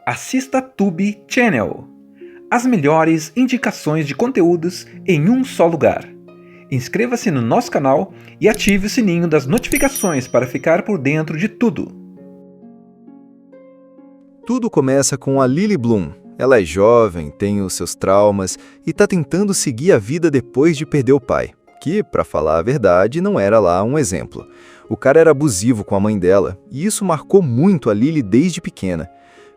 assista Tube Channel. As melhores indicações de conteúdos em um só lugar. Inscreva-se no nosso canal e ative o sininho das notificações para ficar por dentro de tudo. Tudo começa com a Lily Bloom. Ela é jovem, tem os seus traumas e está tentando seguir a vida depois de perder o pai, que, para falar a verdade, não era lá um exemplo. O cara era abusivo com a mãe dela e isso marcou muito a Lily desde pequena.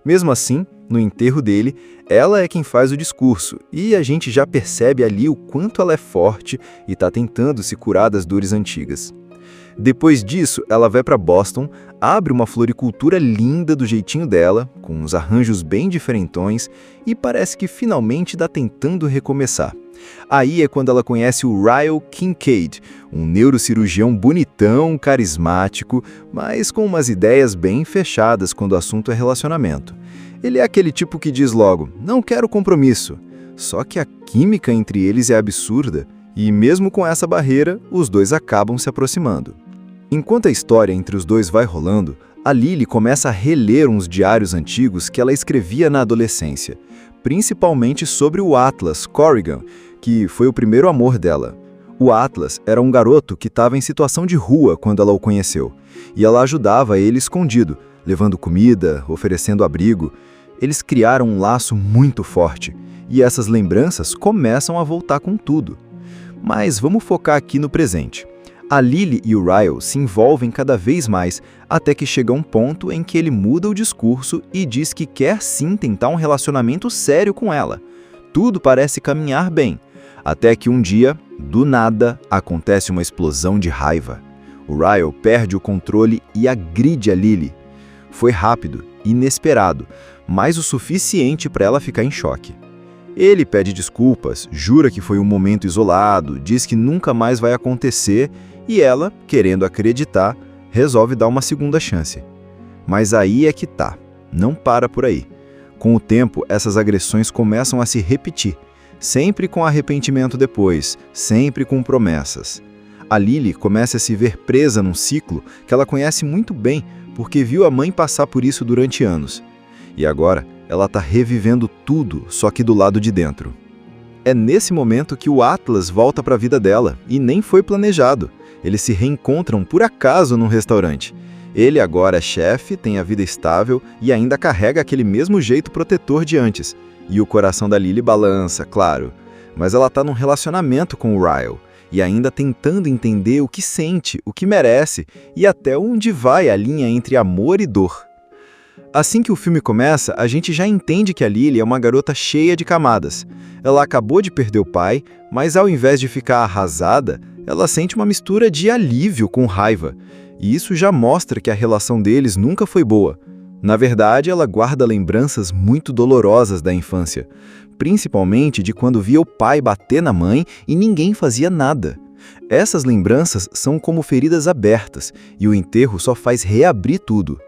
Mesmo assim, no enterro dele, ela é quem faz o discurso e a gente já percebe ali o quanto ela é forte e está tentando se curar das dores antigas. Depois disso, ela vai para Boston, abre uma floricultura linda do jeitinho dela, com uns arranjos bem diferentões e parece que finalmente está tentando recomeçar. Aí é quando ela conhece o Ryle Kincaid, um neurocirurgião bonitão, carismático, mas com umas ideias bem fechadas quando o assunto é relacionamento. Ele é aquele tipo que diz logo, não quero compromisso. Só que a química entre eles é absurda e mesmo com essa barreira, os dois acabam se aproximando. Enquanto a história entre os dois vai rolando, a Lily começa a reler uns diários antigos que ela escrevia na adolescência, principalmente sobre o Atlas Corrigan, que foi o primeiro amor dela. O Atlas era um garoto que estava em situação de rua quando ela o conheceu, e ela ajudava ele escondido, levando comida, oferecendo abrigo. Eles criaram um laço muito forte, e essas lembranças começam a voltar com tudo. Mas vamos focar aqui no presente. A Lily e o Ryle se envolvem cada vez mais, até que chega um ponto em que ele muda o discurso e diz que quer sim tentar um relacionamento sério com ela. Tudo parece caminhar bem, até que um dia, do nada, acontece uma explosão de raiva. O Ryle perde o controle e agride a Lily. Foi rápido, inesperado, mas o suficiente para ela ficar em choque. Ele pede desculpas, jura que foi um momento isolado, diz que nunca mais vai acontecer e ela, querendo acreditar, resolve dar uma segunda chance. Mas aí é que tá, não para por aí. Com o tempo, essas agressões começam a se repetir, sempre com arrependimento depois, sempre com promessas. A Lily começa a se ver presa num ciclo que ela conhece muito bem, porque viu a mãe passar por isso durante anos. E agora, ela está revivendo tudo, só que do lado de dentro. É nesse momento que o Atlas volta para a vida dela, e nem foi planejado. Eles se reencontram por acaso num restaurante. Ele agora é chefe, tem a vida estável e ainda carrega aquele mesmo jeito protetor de antes. E o coração da Lily balança, claro. Mas ela está num relacionamento com o Ryle, e ainda tentando entender o que sente, o que merece, e até onde vai a linha entre amor e dor. Assim que o filme começa, a gente já entende que a Lily é uma garota cheia de camadas. Ela acabou de perder o pai, mas ao invés de ficar arrasada, ela sente uma mistura de alívio com raiva. E isso já mostra que a relação deles nunca foi boa. Na verdade, ela guarda lembranças muito dolorosas da infância, principalmente de quando via o pai bater na mãe e ninguém fazia nada. Essas lembranças são como feridas abertas, e o enterro só faz reabrir tudo.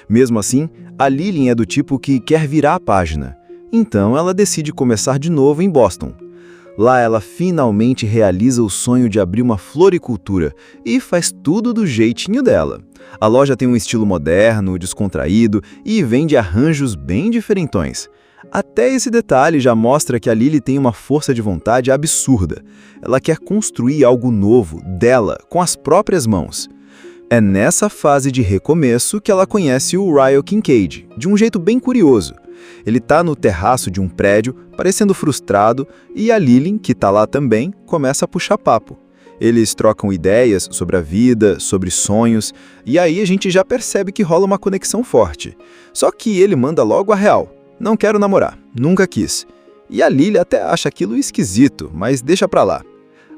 Mesmo assim, a Lily é do tipo que quer virar a página. Então ela decide começar de novo em Boston. Lá ela finalmente realiza o sonho de abrir uma floricultura e faz tudo do jeitinho dela. A loja tem um estilo moderno, descontraído e vende arranjos bem diferentões. Até esse detalhe já mostra que a Lily tem uma força de vontade absurda. Ela quer construir algo novo, dela, com as próprias mãos. É nessa fase de recomeço que ela conhece o Ryle Kincaid, de um jeito bem curioso. Ele está no terraço de um prédio, parecendo frustrado, e a Lily, que está lá também, começa a puxar papo. Eles trocam ideias sobre a vida, sobre sonhos, e aí a gente já percebe que rola uma conexão forte. Só que ele manda logo a real. Não quero namorar, nunca quis. E a Lily até acha aquilo esquisito, mas deixa pra lá.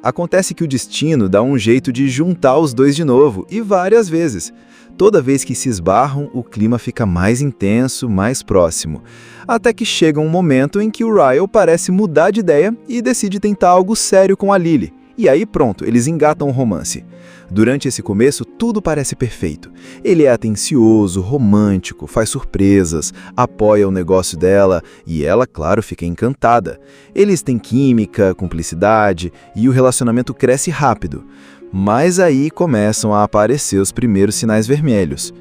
Acontece que o destino dá um jeito de juntar os dois de novo, e várias vezes. Toda vez que se esbarram, o clima fica mais intenso, mais próximo. Até que chega um momento em que o Ryle parece mudar de ideia e decide tentar algo sério com a Lily. E aí pronto, eles engatam um romance. Durante esse começo, tudo parece perfeito. Ele é atencioso, romântico, faz surpresas, apoia o negócio dela e ela, claro, fica encantada. Eles têm química, cumplicidade e o relacionamento cresce rápido. Mas aí começam a aparecer os primeiros sinais vermelhos.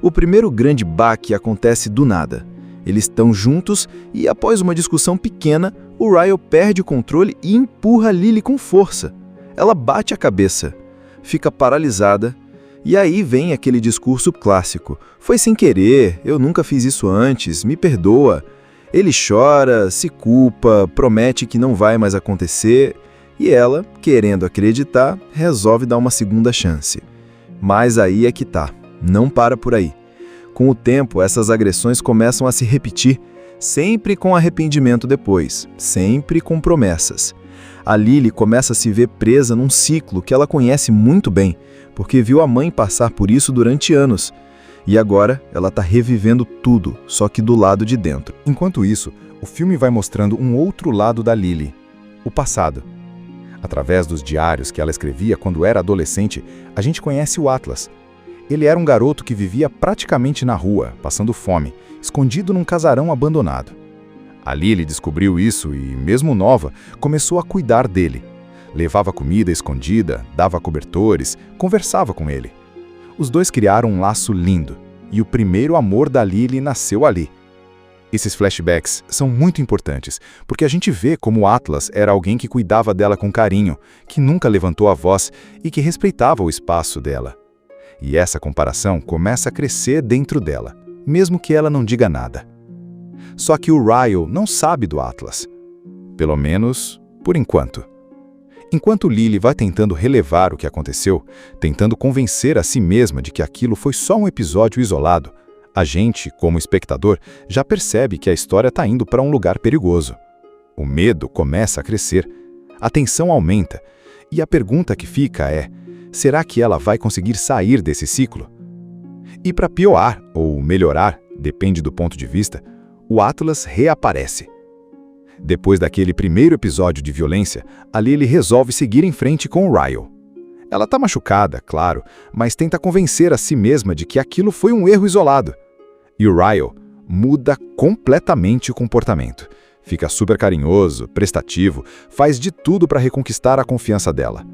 O primeiro grande baque acontece do nada. Eles estão juntos e, após uma discussão pequena, o Ryle perde o controle e empurra Lily com força. Ela bate a cabeça, fica paralisada, e aí vem aquele discurso clássico. Foi sem querer, eu nunca fiz isso antes, me perdoa. Ele chora, se culpa, promete que não vai mais acontecer, e ela, querendo acreditar, resolve dar uma segunda chance. Mas aí é que tá, não para por aí. Com o tempo, essas agressões começam a se repetir, sempre com arrependimento depois, sempre com promessas. A Lily começa a se ver presa num ciclo que ela conhece muito bem, porque viu a mãe passar por isso durante anos. E agora ela está revivendo tudo, só que do lado de dentro. Enquanto isso, o filme vai mostrando um outro lado da Lily, o passado. Através dos diários que ela escrevia quando era adolescente, a gente conhece o Atlas. Ele era um garoto que vivia praticamente na rua, passando fome, escondido num casarão abandonado. A Lily descobriu isso e, mesmo nova, começou a cuidar dele. Levava comida escondida, dava cobertores, conversava com ele. Os dois criaram um laço lindo, e o primeiro amor da Lily nasceu ali. Esses flashbacks são muito importantes, porque a gente vê como o Atlas era alguém que cuidava dela com carinho, que nunca levantou a voz e que respeitava o espaço dela. E essa comparação começa a crescer dentro dela, mesmo que ela não diga nada. Só que o Ryle não sabe do Atlas. Pelo menos, por enquanto. Enquanto Lily vai tentando relevar o que aconteceu, tentando convencer a si mesma de que aquilo foi só um episódio isolado, a gente, como espectador, já percebe que a história está indo para um lugar perigoso. O medo começa a crescer, a tensão aumenta, e a pergunta que fica é: será que ela vai conseguir sair desse ciclo? E para piorar ou melhorar, depende do ponto de vista, o Atlas reaparece. Depois daquele primeiro episódio de violência, a Lily resolve seguir em frente com o Ryle. Ela está machucada, claro, mas tenta convencer a si mesma de que aquilo foi um erro isolado. E o Ryle muda completamente o comportamento. Fica super carinhoso, prestativo, faz de tudo para reconquistar a confiança dela.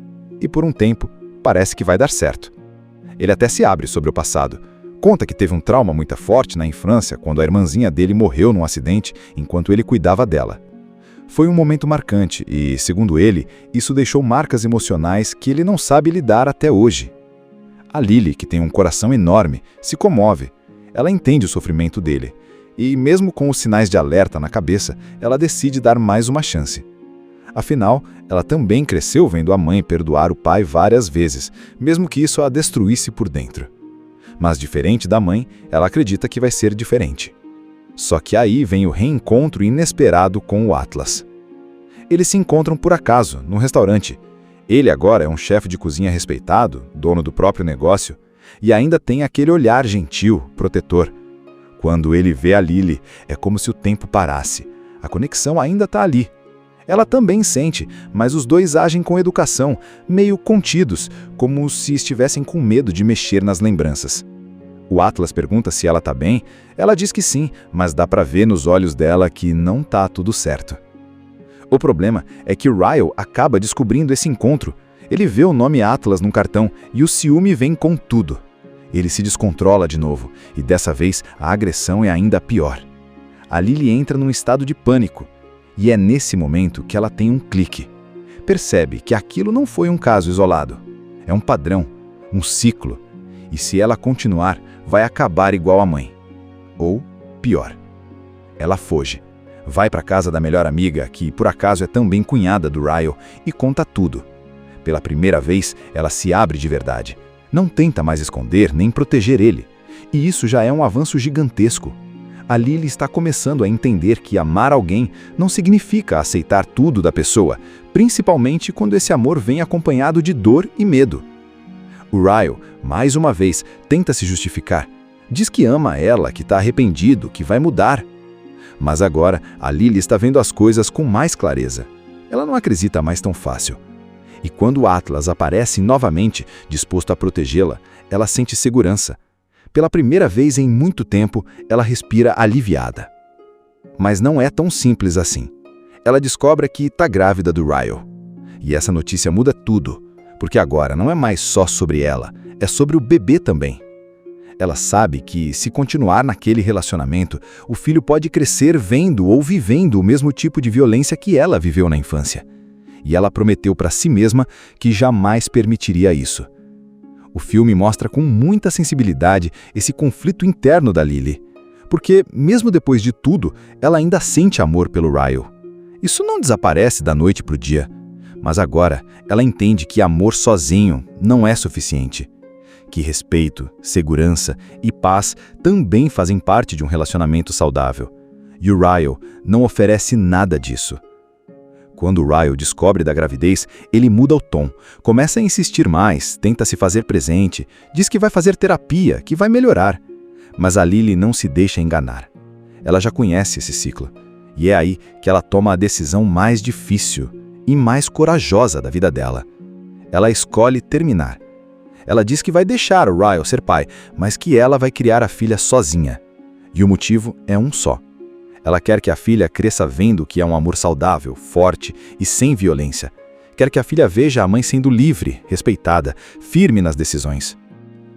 E por um tempo, parece que vai dar certo. Ele até se abre sobre o passado. Conta que teve um trauma muito forte na infância quando a irmãzinha dele morreu num acidente enquanto ele cuidava dela. Foi um momento marcante e, segundo ele, isso deixou marcas emocionais que ele não sabe lidar até hoje. A Lily, que tem um coração enorme, se comove. Ela entende o sofrimento dele. E, mesmo com os sinais de alerta na cabeça, ela decide dar mais uma chance. Afinal, ela também cresceu vendo a mãe perdoar o pai várias vezes, mesmo que isso a destruísse por dentro. Mas, diferente da mãe, ela acredita que vai ser diferente. Só que aí vem o reencontro inesperado com o Atlas. Eles se encontram por acaso, num restaurante. Ele agora é um chefe de cozinha respeitado, dono do próprio negócio, e ainda tem aquele olhar gentil, protetor. Quando ele vê a Lily, é como se o tempo parasse. A conexão ainda está ali. Ela também sente, mas os dois agem com educação, meio contidos, como se estivessem com medo de mexer nas lembranças. O Atlas pergunta se ela está bem, ela diz que sim, mas dá para ver nos olhos dela que não está tudo certo. O problema é que Ryle acaba descobrindo esse encontro. Ele vê o nome Atlas num cartão e o ciúme vem com tudo. Ele se descontrola de novo, e dessa vez a agressão é ainda pior. A Lily entra num estado de pânico, e é nesse momento que ela tem um clique. Percebe que aquilo não foi um caso isolado. É um padrão, um ciclo, e se ela continuar, vai acabar igual a mãe. Ou pior. Ela foge. Vai para a casa da melhor amiga, que por acaso é também cunhada do Ryle, e conta tudo. Pela primeira vez, ela se abre de verdade. Não tenta mais esconder nem proteger ele. E isso já é um avanço gigantesco. A Lily está começando a entender que amar alguém não significa aceitar tudo da pessoa, principalmente quando esse amor vem acompanhado de dor e medo. O Ryle, mais uma vez, tenta se justificar. Diz que ama ela, que está arrependido, que vai mudar. Mas agora, a Lily está vendo as coisas com mais clareza. Ela não acredita mais tão fácil. E quando o Atlas aparece novamente, disposto a protegê-la, ela sente segurança. Pela primeira vez em muito tempo, ela respira aliviada. Mas não é tão simples assim. Ela descobre que está grávida do Ryle. E essa notícia muda tudo, porque agora não é mais só sobre ela, é sobre o bebê também. Ela sabe que, se continuar naquele relacionamento, o filho pode crescer vendo ou vivendo o mesmo tipo de violência que ela viveu na infância. E ela prometeu para si mesma que jamais permitiria isso. O filme mostra com muita sensibilidade esse conflito interno da Lily. Porque, mesmo depois de tudo, ela ainda sente amor pelo Ryle. Isso não desaparece da noite para o dia. Mas agora, ela entende que amor sozinho não é suficiente. Que respeito, segurança e paz também fazem parte de um relacionamento saudável. E o Ryle não oferece nada disso. Quando o Ryle descobre da gravidez, ele muda o tom, começa a insistir mais, tenta se fazer presente, diz que vai fazer terapia, que vai melhorar. Mas a Lily não se deixa enganar. Ela já conhece esse ciclo. E é aí que ela toma a decisão mais difícil e mais corajosa da vida dela. Ela escolhe terminar. Ela diz que vai deixar o Ryle ser pai, mas que ela vai criar a filha sozinha. E o motivo é um só. Ela quer que a filha cresça vendo que é um amor saudável, forte e sem violência. Quer que a filha veja a mãe sendo livre, respeitada, firme nas decisões.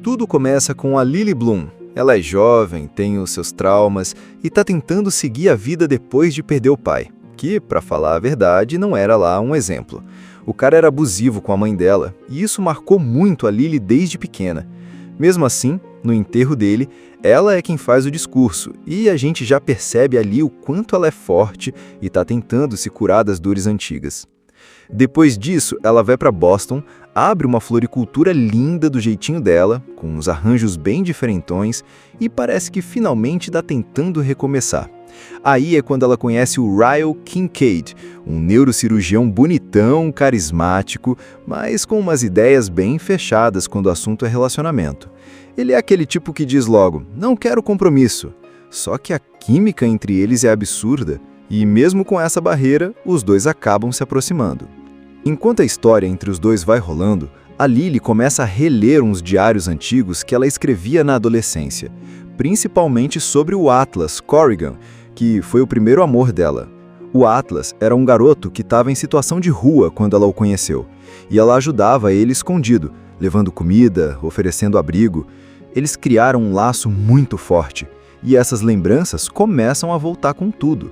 Tudo começa com a Lily Bloom. Ela é jovem, tem os seus traumas e está tentando seguir a vida depois de perder o pai, que, para falar a verdade, não era lá um exemplo. O cara era abusivo com a mãe dela, e isso marcou muito a Lily desde pequena. Mesmo assim, no enterro dele, ela é quem faz o discurso, e a gente já percebe ali o quanto ela é forte e está tentando se curar das dores antigas. Depois disso, ela vai para Boston, abre uma floricultura linda do jeitinho dela, com uns arranjos bem diferentões, e parece que finalmente está tentando recomeçar. Aí é quando ela conhece o Ryle Kincaid, um neurocirurgião bonitão, carismático, mas com umas ideias bem fechadas quando o assunto é relacionamento. Ele é aquele tipo que diz logo, não quero compromisso. Só que a química entre eles é absurda, e mesmo com essa barreira, os dois acabam se aproximando. Enquanto a história entre os dois vai rolando, a Lily começa a reler uns diários antigos que ela escrevia na adolescência, principalmente sobre o Atlas Corrigan, que foi o primeiro amor dela. O Atlas era um garoto que estava em situação de rua quando ela o conheceu, e ela ajudava ele escondido, levando comida, oferecendo abrigo. Eles criaram um laço muito forte, e essas lembranças começam a voltar com tudo.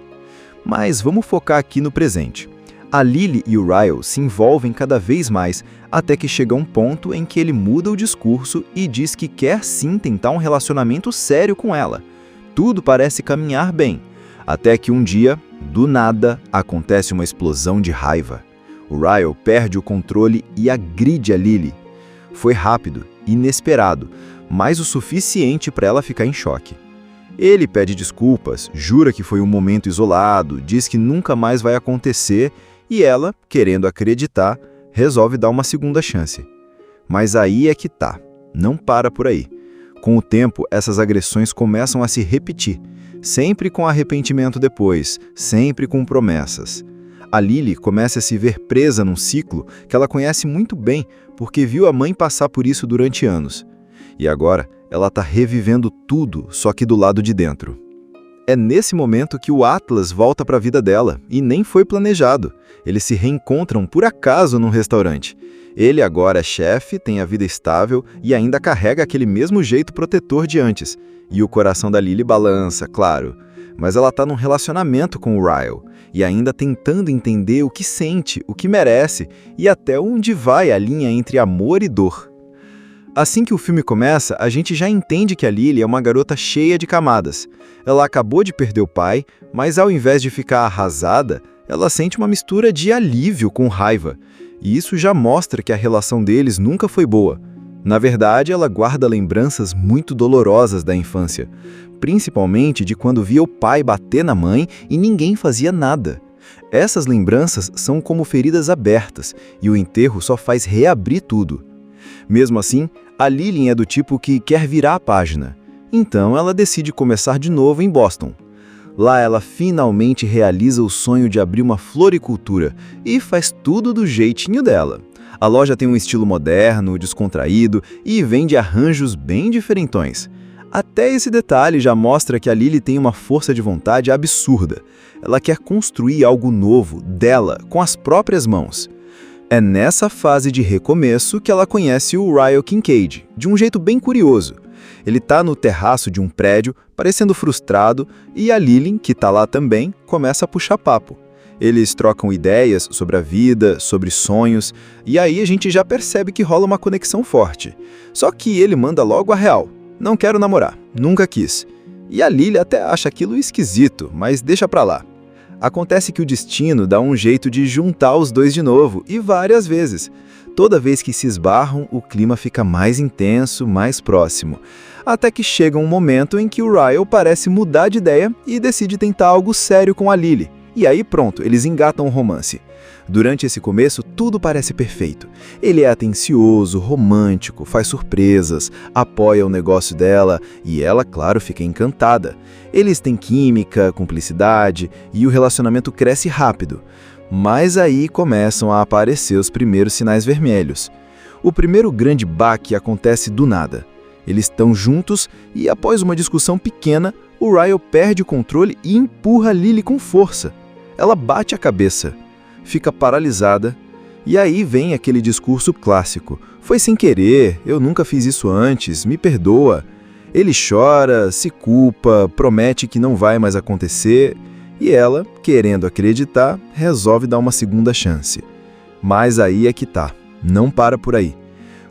Mas vamos focar aqui no presente. A Lily e o Ryle se envolvem cada vez mais, até que chega um ponto em que ele muda o discurso e diz que quer sim tentar um relacionamento sério com ela. Tudo parece caminhar bem, até que um dia, do nada, acontece uma explosão de raiva. O Ryle perde o controle e agride a Lily. Foi rápido, inesperado, mas o suficiente para ela ficar em choque. Ele pede desculpas, jura que foi um momento isolado, diz que nunca mais vai acontecer e ela, querendo acreditar, resolve dar uma segunda chance. Mas aí é que tá, não para por aí. Com o tempo, essas agressões começam a se repetir, sempre com arrependimento depois, sempre com promessas. A Lily começa a se ver presa num ciclo que ela conhece muito bem, porque viu a mãe passar por isso durante anos. E agora, ela está revivendo tudo, só que do lado de dentro. É nesse momento que o Atlas volta para a vida dela, e nem foi planejado. Eles se reencontram por acaso num restaurante. Ele agora é chefe, tem a vida estável e ainda carrega aquele mesmo jeito protetor de antes. E o coração da Lily balança, claro. Mas ela está num relacionamento com o Ryle, e ainda tentando entender o que sente, o que merece, e até onde vai a linha entre amor e dor. Assim que o filme começa, a gente já entende que a Lily é uma garota cheia de camadas. Ela acabou de perder o pai, mas ao invés de ficar arrasada, ela sente uma mistura de alívio com raiva. E isso já mostra que a relação deles nunca foi boa. Na verdade, ela guarda lembranças muito dolorosas da infância, principalmente de quando via o pai bater na mãe e ninguém fazia nada. Essas lembranças são como feridas abertas, e o enterro só faz reabrir tudo. Mesmo assim, a Lily é do tipo que quer virar a página. Então ela decide começar de novo em Boston. Lá ela finalmente realiza o sonho de abrir uma floricultura e faz tudo do jeitinho dela. A loja tem um estilo moderno, descontraído e vende arranjos bem diferentões. Até esse detalhe já mostra que a Lily tem uma força de vontade absurda. Ela quer construir algo novo, dela, com as próprias mãos. É nessa fase de recomeço que ela conhece o Ryle Kincaid, de um jeito bem curioso. Ele tá no terraço de um prédio, parecendo frustrado, e a Lily, que tá lá também, começa a puxar papo. Eles trocam ideias sobre a vida, sobre sonhos, e aí a gente já percebe que rola uma conexão forte. Só que ele manda logo a real. Não quero namorar, nunca quis. E a Lily até acha aquilo esquisito, mas deixa pra lá. Acontece que o destino dá um jeito de juntar os dois de novo, e várias vezes. Toda vez que se esbarram, o clima fica mais intenso, mais próximo. Até que chega um momento em que o Ryle parece mudar de ideia e decide tentar algo sério com a Lily. E aí pronto, eles engatam um romance. Durante esse começo, tudo parece perfeito. Ele é atencioso, romântico, faz surpresas, apoia o negócio dela e ela, claro, fica encantada. Eles têm química, cumplicidade e o relacionamento cresce rápido. Mas aí começam a aparecer os primeiros sinais vermelhos. O primeiro grande baque acontece do nada. Eles estão juntos e, após uma discussão pequena, o Ryle perde o controle e empurra Lily com força. Ela bate a cabeça, fica paralisada, e aí vem aquele discurso clássico. Foi sem querer, eu nunca fiz isso antes, me perdoa. Ele chora, se culpa, promete que não vai mais acontecer, e ela, querendo acreditar, resolve dar uma segunda chance. Mas aí é que tá, não para por aí.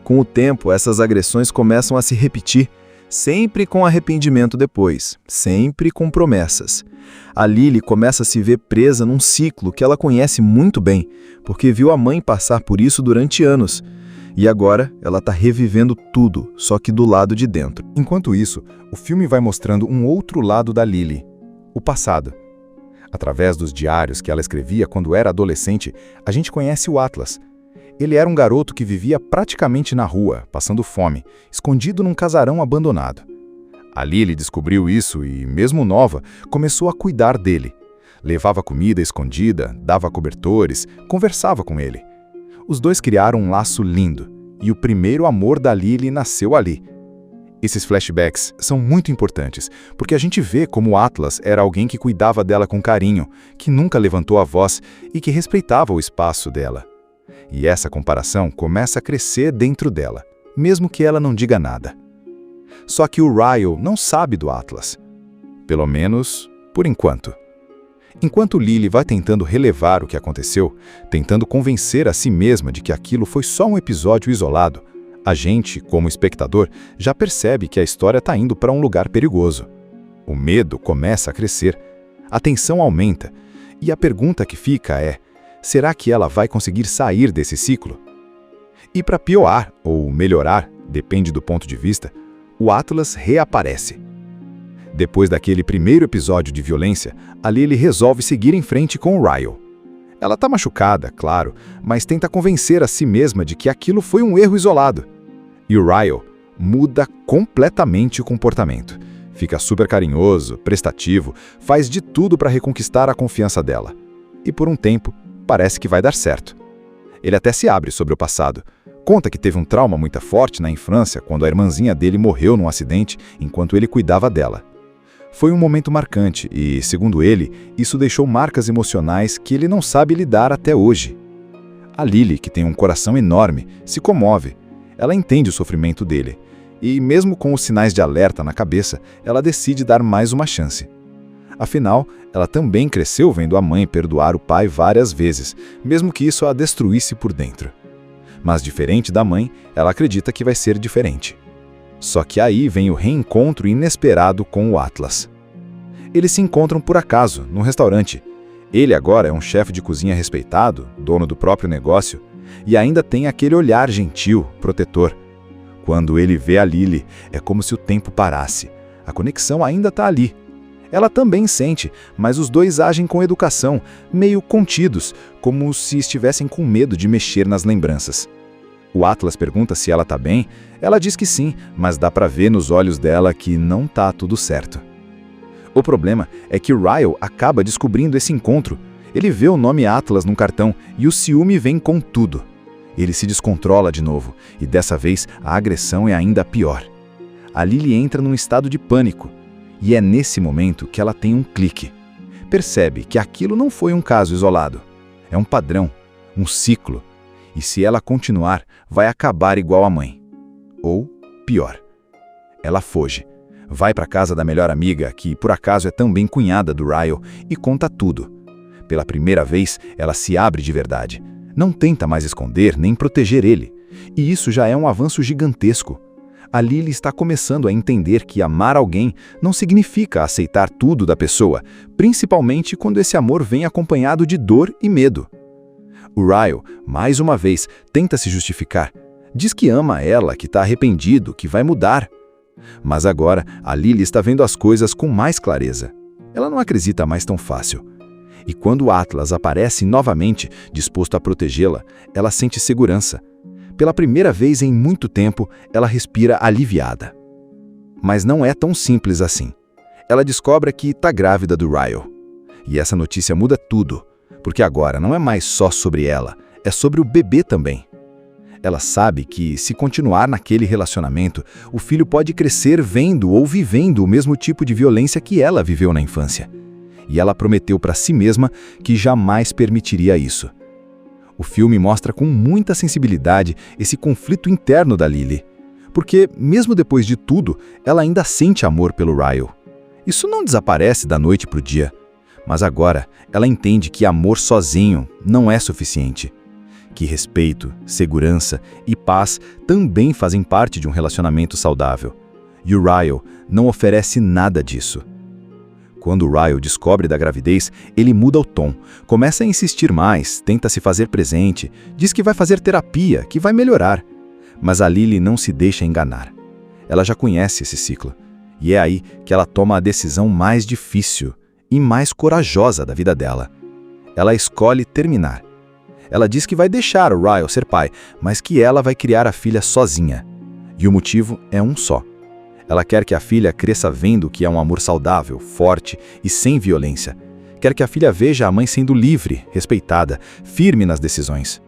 Com o tempo, essas agressões começam a se repetir, sempre com arrependimento depois, sempre com promessas. A Lily começa a se ver presa num ciclo que ela conhece muito bem, porque viu a mãe passar por isso durante anos. E agora ela está revivendo tudo, só que do lado de dentro. Enquanto isso, o filme vai mostrando um outro lado da Lily, o passado. Através dos diários que ela escrevia quando era adolescente, a gente conhece o Atlas. Ele era um garoto que vivia praticamente na rua, passando fome, escondido num casarão abandonado. A Lily descobriu isso e, mesmo nova, começou a cuidar dele. Levava comida escondida, dava cobertores, conversava com ele. Os dois criaram um laço lindo, e o primeiro amor da Lily nasceu ali. Esses flashbacks são muito importantes, porque a gente vê como o Atlas era alguém que cuidava dela com carinho, que nunca levantou a voz e que respeitava o espaço dela. E essa comparação começa a crescer dentro dela, mesmo que ela não diga nada. Só que o Ryle não sabe do Atlas. Pelo menos, por enquanto. Enquanto Lily vai tentando relevar o que aconteceu, tentando convencer a si mesma de que aquilo foi só um episódio isolado, a gente, como espectador, já percebe que a história está indo para um lugar perigoso. O medo começa a crescer, a tensão aumenta, e a pergunta que fica é: será que ela vai conseguir sair desse ciclo? E para piorar ou melhorar, depende do ponto de vista, o Atlas reaparece. Depois daquele primeiro episódio de violência, a Lily resolve seguir em frente com o Ryle. Ela está machucada, claro, mas tenta convencer a si mesma de que aquilo foi um erro isolado. E o Ryle muda completamente o comportamento. Fica super carinhoso, prestativo, faz de tudo para reconquistar a confiança dela. E por um tempo, parece que vai dar certo. Ele até se abre sobre o passado. Conta que teve um trauma muito forte na infância quando a irmãzinha dele morreu num acidente enquanto ele cuidava dela. Foi um momento marcante e, segundo ele, isso deixou marcas emocionais que ele não sabe lidar até hoje. A Lily, que tem um coração enorme, se comove. Ela entende o sofrimento dele. E, mesmo com os sinais de alerta na cabeça, ela decide dar mais uma chance. Afinal, ela também cresceu vendo a mãe perdoar o pai várias vezes, mesmo que isso a destruísse por dentro. Mas, diferente da mãe, ela acredita que vai ser diferente. Só que aí vem o reencontro inesperado com o Atlas. Eles se encontram por acaso, num restaurante. Ele agora é um chefe de cozinha respeitado, dono do próprio negócio, e ainda tem aquele olhar gentil, protetor. Quando ele vê a Lily, é como se o tempo parasse. A conexão ainda está ali. Ela também sente, mas os dois agem com educação, meio contidos, como se estivessem com medo de mexer nas lembranças. O Atlas pergunta se ela está bem, ela diz que sim, mas dá para ver nos olhos dela que não tá tudo certo. O problema é que Ryle acaba descobrindo esse encontro. Ele vê o nome Atlas no cartão e o ciúme vem com tudo. Ele se descontrola de novo, e dessa vez a agressão é ainda pior. A Lily entra num estado de pânico, e é nesse momento que ela tem um clique. Percebe que aquilo não foi um caso isolado. É um padrão, um ciclo. E se ela continuar, vai acabar igual a mãe. Ou pior. Ela foge. Vai para casa da melhor amiga, que por acaso é também cunhada do Ryle, e conta tudo. Pela primeira vez, ela se abre de verdade. Não tenta mais esconder nem proteger ele. E isso já é um avanço gigantesco. A Lily está começando a entender que amar alguém não significa aceitar tudo da pessoa, principalmente quando esse amor vem acompanhado de dor e medo. O Ryle, mais uma vez, tenta se justificar. Diz que ama ela, que está arrependido, que vai mudar. Mas agora, a Lily está vendo as coisas com mais clareza. Ela não acredita mais tão fácil. E quando Atlas aparece novamente, disposto a protegê-la, ela sente segurança. Pela primeira vez em muito tempo, ela respira aliviada. Mas não é tão simples assim. Ela descobre que está grávida do Ryle. E essa notícia muda tudo, porque agora não é mais só sobre ela, é sobre o bebê também. Ela sabe que, se continuar naquele relacionamento, o filho pode crescer vendo ou vivendo o mesmo tipo de violência que ela viveu na infância. E ela prometeu para si mesma que jamais permitiria isso. O filme mostra com muita sensibilidade esse conflito interno da Lily. Porque, mesmo depois de tudo, ela ainda sente amor pelo Ryle. Isso não desaparece da noite para o dia. Mas agora, ela entende que amor sozinho não é suficiente. Que respeito, segurança e paz também fazem parte de um relacionamento saudável. E o Ryle não oferece nada disso. Quando o Ryle descobre da gravidez, ele muda o tom, começa a insistir mais, tenta se fazer presente, diz que vai fazer terapia, que vai melhorar. Mas a Lily não se deixa enganar. Ela já conhece esse ciclo. E é aí que ela toma a decisão mais difícil e mais corajosa da vida dela. Ela escolhe terminar. Ela diz que vai deixar o Ryle ser pai, mas que ela vai criar a filha sozinha. E o motivo é um só. Ela quer que a filha cresça vendo que é um amor saudável, forte e sem violência. Quer que a filha veja a mãe sendo livre, respeitada, firme nas decisões.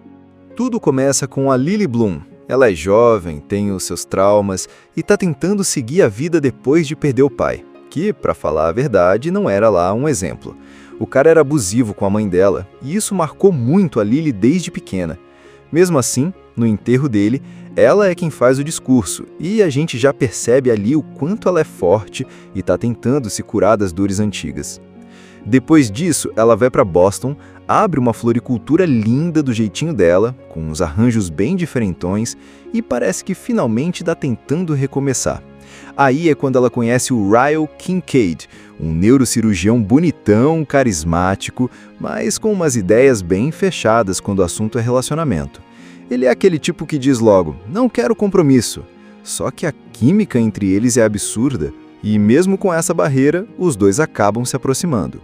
Tudo começa com a Lily Bloom. Ela é jovem, tem os seus traumas e está tentando seguir a vida depois de perder o pai, que, para falar a verdade, não era lá um exemplo. O cara era abusivo com a mãe dela e isso marcou muito a Lily desde pequena. Mesmo assim, no enterro dele, ela é quem faz o discurso e a gente já percebe ali o quanto ela é forte e está tentando se curar das dores antigas. Depois disso, ela vai para Boston, abre uma floricultura linda do jeitinho dela, com uns arranjos bem diferentões e parece que finalmente está tentando recomeçar. Aí é quando ela conhece o Ryle Kincaid, um neurocirurgião bonitão, carismático, mas com umas ideias bem fechadas quando o assunto é relacionamento. Ele é aquele tipo que diz logo, não quero compromisso. Só que a química entre eles é absurda e mesmo com essa barreira, os dois acabam se aproximando.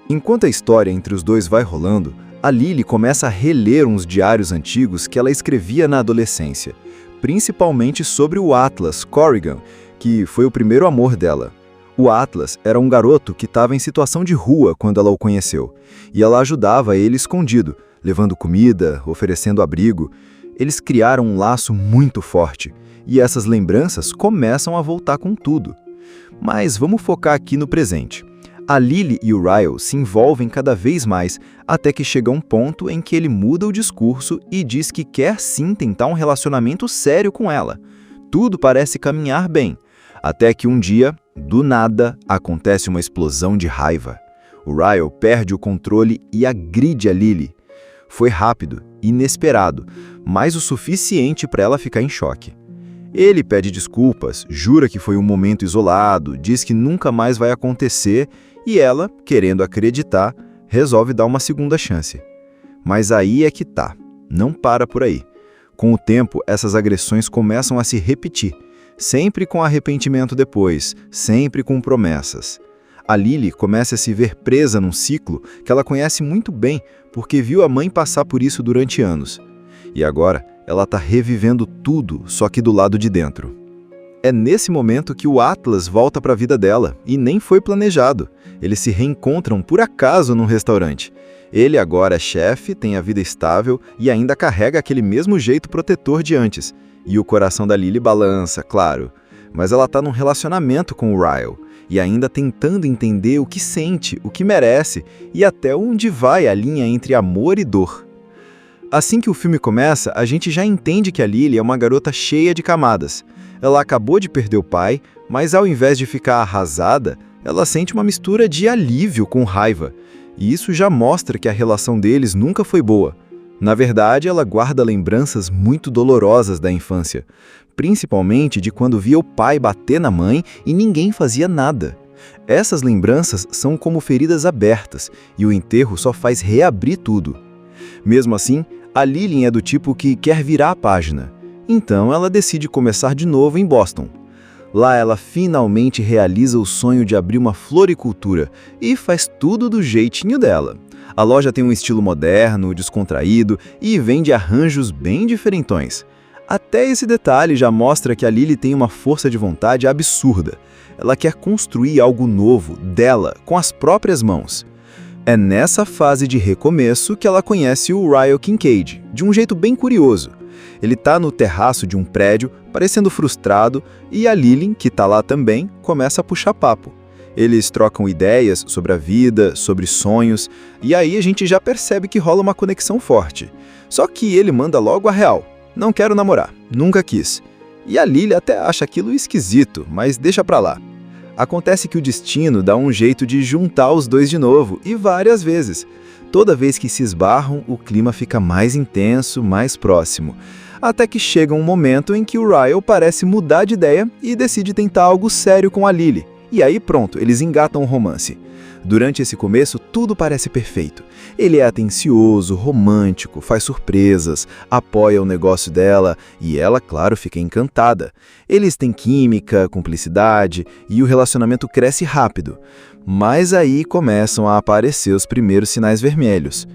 Enquanto a história entre os dois vai rolando, a Lily começa a reler uns diários antigos que ela escrevia na adolescência, principalmente sobre o Atlas Corrigan, que foi o primeiro amor dela. O Atlas era um garoto que estava em situação de rua quando ela o conheceu, e ela ajudava ele escondido, levando comida, oferecendo abrigo. Eles criaram um laço muito forte, e essas lembranças começam a voltar com tudo. Mas vamos focar aqui no presente. A Lily e o Ryle se envolvem cada vez mais, até que chega um ponto em que ele muda o discurso e diz que quer sim tentar um relacionamento sério com ela. Tudo parece caminhar bem, até que um dia, do nada, acontece uma explosão de raiva. O Ryle perde o controle e agride a Lily. Foi rápido, inesperado, mas o suficiente para ela ficar em choque. Ele pede desculpas, jura que foi um momento isolado, diz que nunca mais vai acontecer e ela, querendo acreditar, resolve dar uma segunda chance. Mas aí é que tá, não para por aí. Com o tempo, essas agressões começam a se repetir, sempre com arrependimento depois, sempre com promessas. A Lily começa a se ver presa num ciclo que ela conhece muito bem, porque viu a mãe passar por isso durante anos. E agora, ela está revivendo tudo, só que do lado de dentro. É nesse momento que o Atlas volta para a vida dela, e nem foi planejado. Eles se reencontram por acaso num restaurante. Ele agora é chefe, tem a vida estável e ainda carrega aquele mesmo jeito protetor de antes. E o coração da Lily balança, claro. Mas ela está num relacionamento com o Ryle, e ainda tentando entender o que sente, o que merece, e até onde vai a linha entre amor e dor. Assim que o filme começa, a gente já entende que a Lily é uma garota cheia de camadas. Ela acabou de perder o pai, mas ao invés de ficar arrasada, ela sente uma mistura de alívio com raiva. E isso já mostra que a relação deles nunca foi boa. Na verdade, ela guarda lembranças muito dolorosas da infância, principalmente de quando via o pai bater na mãe e ninguém fazia nada. Essas lembranças são como feridas abertas, e o enterro só faz reabrir tudo. Mesmo assim, a Lillian é do tipo que quer virar a página. Então ela decide começar de novo em Boston. Lá ela finalmente realiza o sonho de abrir uma floricultura e faz tudo do jeitinho dela. A loja tem um estilo moderno, descontraído e vende arranjos bem diferentões. Até esse detalhe já mostra que a Lily tem uma força de vontade absurda. Ela quer construir algo novo, dela, com as próprias mãos. É nessa fase de recomeço que ela conhece o Ryle Kincaid, de um jeito bem curioso. Ele está no terraço de um prédio, parecendo frustrado, e a Lily, que está lá também, começa a puxar papo. Eles trocam ideias sobre a vida, sobre sonhos, e aí a gente já percebe que rola uma conexão forte. Só que ele manda logo a real. Não quero namorar, nunca quis. E a Lily até acha aquilo esquisito, mas deixa pra lá. Acontece que o destino dá um jeito de juntar os dois de novo, e várias vezes. Toda vez que se esbarram, o clima fica mais intenso, mais próximo. Até que chega um momento em que o Ryle parece mudar de ideia e decide tentar algo sério com a Lily. E aí pronto, eles engatam um romance. Durante esse começo, tudo parece perfeito. Ele é atencioso, romântico, faz surpresas, apoia o negócio dela e ela, claro, fica encantada. Eles têm química, cumplicidade e o relacionamento cresce rápido. Mas aí começam a aparecer os primeiros sinais vermelhos.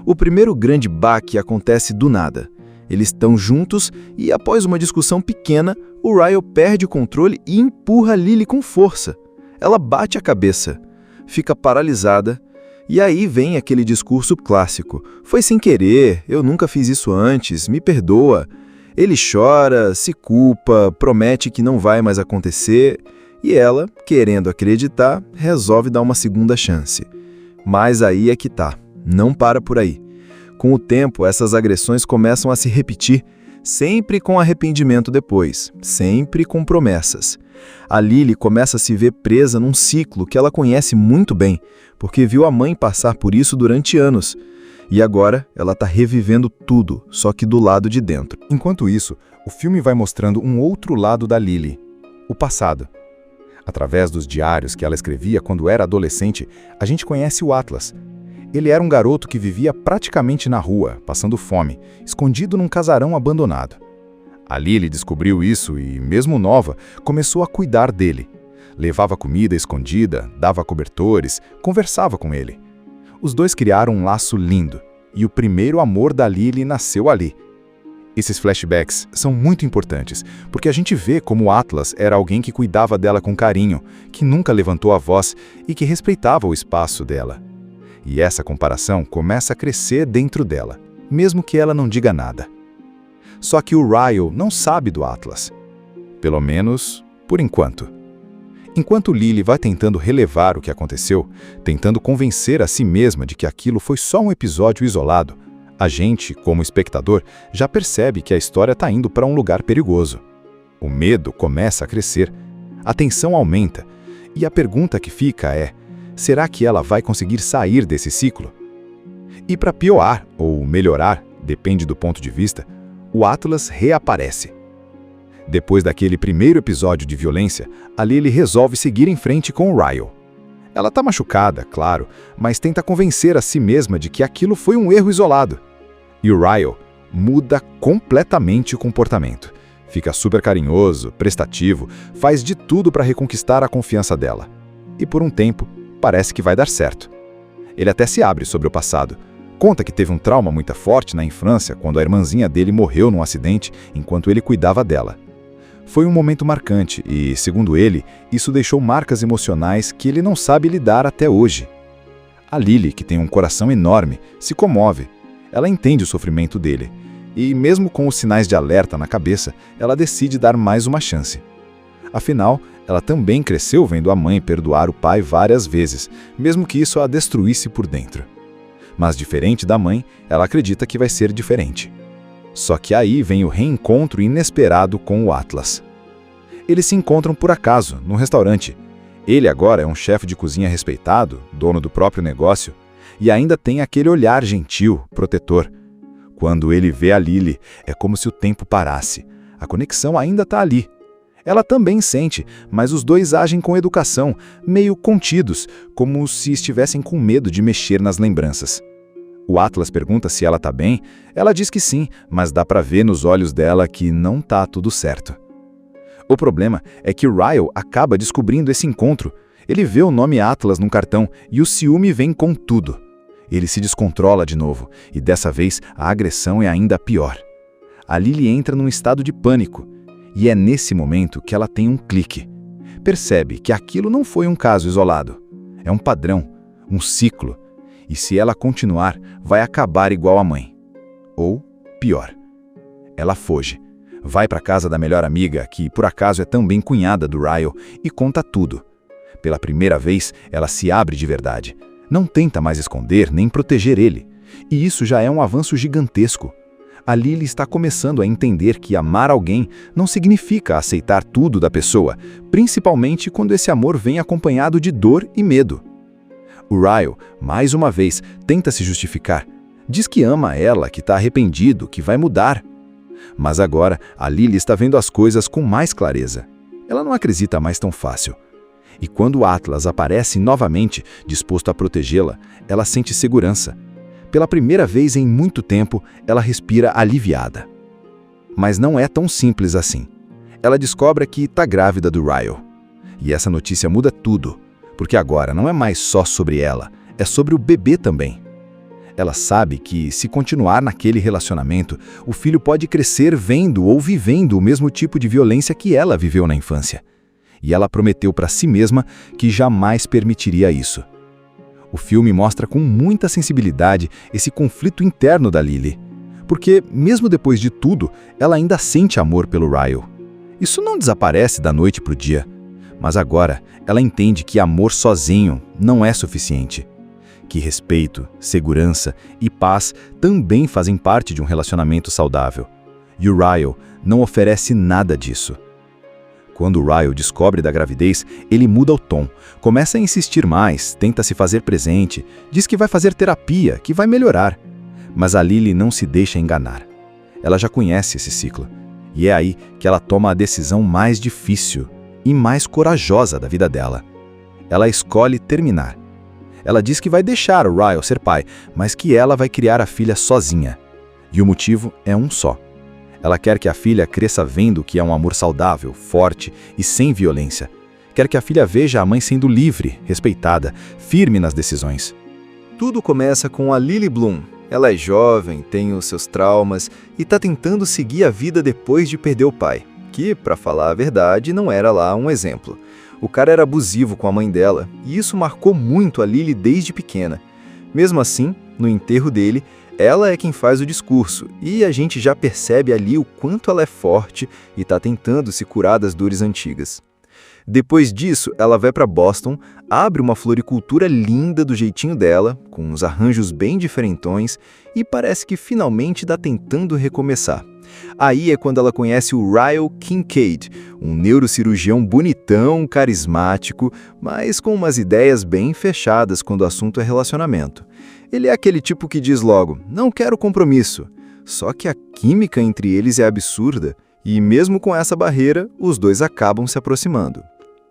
O primeiro grande baque acontece do nada. Eles estão juntos e, após uma discussão pequena, o Ryle perde o controle e empurra Lily com força. Ela bate a cabeça, fica paralisada, e aí vem aquele discurso clássico. Foi sem querer, eu nunca fiz isso antes, me perdoa. Ele chora, se culpa, promete que não vai mais acontecer, e ela, querendo acreditar, resolve dar uma segunda chance. Mas aí é que tá, não para por aí. Com o tempo, essas agressões começam a se repetir, sempre com arrependimento depois, sempre com promessas. A Lily começa a se ver presa num ciclo que ela conhece muito bem, porque viu a mãe passar por isso durante anos. E agora ela está revivendo tudo, só que do lado de dentro. Enquanto isso, o filme vai mostrando um outro lado da Lily, o passado. Através dos diários que ela escrevia quando era adolescente, a gente conhece o Atlas. Ele era um garoto que vivia praticamente na rua, passando fome, escondido num casarão abandonado. A Lily descobriu isso e, mesmo nova, começou a cuidar dele. Levava comida escondida, dava cobertores, conversava com ele. Os dois criaram um laço lindo, e o primeiro amor da Lily nasceu ali. Esses flashbacks são muito importantes, porque a gente vê como o Atlas era alguém que cuidava dela com carinho, que nunca levantou a voz e que respeitava o espaço dela. E essa comparação começa a crescer dentro dela, mesmo que ela não diga nada. Só que o Ryle não sabe do Atlas. Pelo menos, por enquanto. Enquanto Lily vai tentando relevar o que aconteceu, tentando convencer a si mesma de que aquilo foi só um episódio isolado, a gente, como espectador, já percebe que a história está indo para um lugar perigoso. O medo começa a crescer, a tensão aumenta, e a pergunta que fica é: será que ela vai conseguir sair desse ciclo? E para piorar ou melhorar, depende do ponto de vista, o Atlas reaparece. Depois daquele primeiro episódio de violência, a Lily resolve seguir em frente com o Ryle. Ela está machucada, claro, mas tenta convencer a si mesma de que aquilo foi um erro isolado. E o Ryle muda completamente o comportamento. Fica super carinhoso, prestativo, faz de tudo para reconquistar a confiança dela. E por um tempo, parece que vai dar certo. Ele até se abre sobre o passado. Conta que teve um trauma muito forte na infância quando a irmãzinha dele morreu num acidente enquanto ele cuidava dela. Foi um momento marcante e, segundo ele, isso deixou marcas emocionais que ele não sabe lidar até hoje. A Lily, que tem um coração enorme, se comove. Ela entende o sofrimento dele. E, mesmo com os sinais de alerta na cabeça, ela decide dar mais uma chance. Afinal, ela também cresceu vendo a mãe perdoar o pai várias vezes, mesmo que isso a destruísse por dentro. Mas, diferente da mãe, ela acredita que vai ser diferente. Só que aí vem o reencontro inesperado com o Atlas. Eles se encontram por acaso, num restaurante. Ele agora é um chefe de cozinha respeitado, dono do próprio negócio, e ainda tem aquele olhar gentil, protetor. Quando ele vê a Lily, é como se o tempo parasse. A conexão ainda está ali. Ela também sente, mas os dois agem com educação, meio contidos, como se estivessem com medo de mexer nas lembranças. O Atlas pergunta se ela está bem, ela diz que sim, mas dá para ver nos olhos dela que não está tudo certo. O problema é que Ryle acaba descobrindo esse encontro. Ele vê o nome Atlas no cartão e o ciúme vem com tudo. Ele se descontrola de novo, e dessa vez a agressão é ainda pior. A Lily entra num estado de pânico, e é nesse momento que ela tem um clique. Percebe que aquilo não foi um caso isolado. É um padrão, um ciclo, e se ela continuar, vai acabar igual a mãe. Ou pior. Ela foge, vai para a casa da melhor amiga, que por acaso é também cunhada do Ryle, e conta tudo. Pela primeira vez, ela se abre de verdade. Não tenta mais esconder nem proteger ele. E isso já é um avanço gigantesco. A Lily está começando a entender que amar alguém não significa aceitar tudo da pessoa, principalmente quando esse amor vem acompanhado de dor e medo. O Ryle, mais uma vez, tenta se justificar. Diz que ama ela, que está arrependido, que vai mudar. Mas agora, a Lily está vendo as coisas com mais clareza. Ela não acredita mais tão fácil. E quando o Atlas aparece novamente, disposto a protegê-la, ela sente segurança. Pela primeira vez em muito tempo, ela respira aliviada. Mas não é tão simples assim. Ela descobre que está grávida do Ryle. E essa notícia muda tudo, porque agora não é mais só sobre ela, é sobre o bebê também. Ela sabe que, se continuar naquele relacionamento, o filho pode crescer vendo ou vivendo o mesmo tipo de violência que ela viveu na infância. E ela prometeu para si mesma que jamais permitiria isso. O filme mostra com muita sensibilidade esse conflito interno da Lily, porque, mesmo depois de tudo, ela ainda sente amor pelo Ryle. Isso não desaparece da noite para o dia, mas agora ela entende que amor sozinho não é suficiente, que respeito, segurança e paz também fazem parte de um relacionamento saudável. E o Ryle não oferece nada disso. Quando o Ryle descobre da gravidez, ele muda o tom, começa a insistir mais, tenta se fazer presente, diz que vai fazer terapia, que vai melhorar. Mas a Lily não se deixa enganar. Ela já conhece esse ciclo. E é aí que ela toma a decisão mais difícil e mais corajosa da vida dela. Ela escolhe terminar. Ela diz que vai deixar o Ryle ser pai, mas que ela vai criar a filha sozinha. E o motivo é um só. Ela quer que a filha cresça vendo que é um amor saudável, forte e sem violência. Quer que a filha veja a mãe sendo livre, respeitada, firme nas decisões. Tudo começa com a Lily Bloom. Ela é jovem, tem os seus traumas e está tentando seguir a vida depois de perder o pai, que, para falar a verdade, não era lá um exemplo. O cara era abusivo com a mãe dela e isso marcou muito a Lily desde pequena. Mesmo assim, no enterro dele, ela é quem faz o discurso, e a gente já percebe ali o quanto ela é forte e está tentando se curar das dores antigas. Depois disso, ela vai para Boston, abre uma floricultura linda do jeitinho dela, com uns arranjos bem diferentões, e parece que finalmente está tentando recomeçar. Aí é quando ela conhece o Ryle Kincaid, um neurocirurgião bonitão, carismático, mas com umas ideias bem fechadas quando o assunto é relacionamento. Ele é aquele tipo que diz logo, não quero compromisso. Só que a química entre eles é absurda, e mesmo com essa barreira, os dois acabam se aproximando.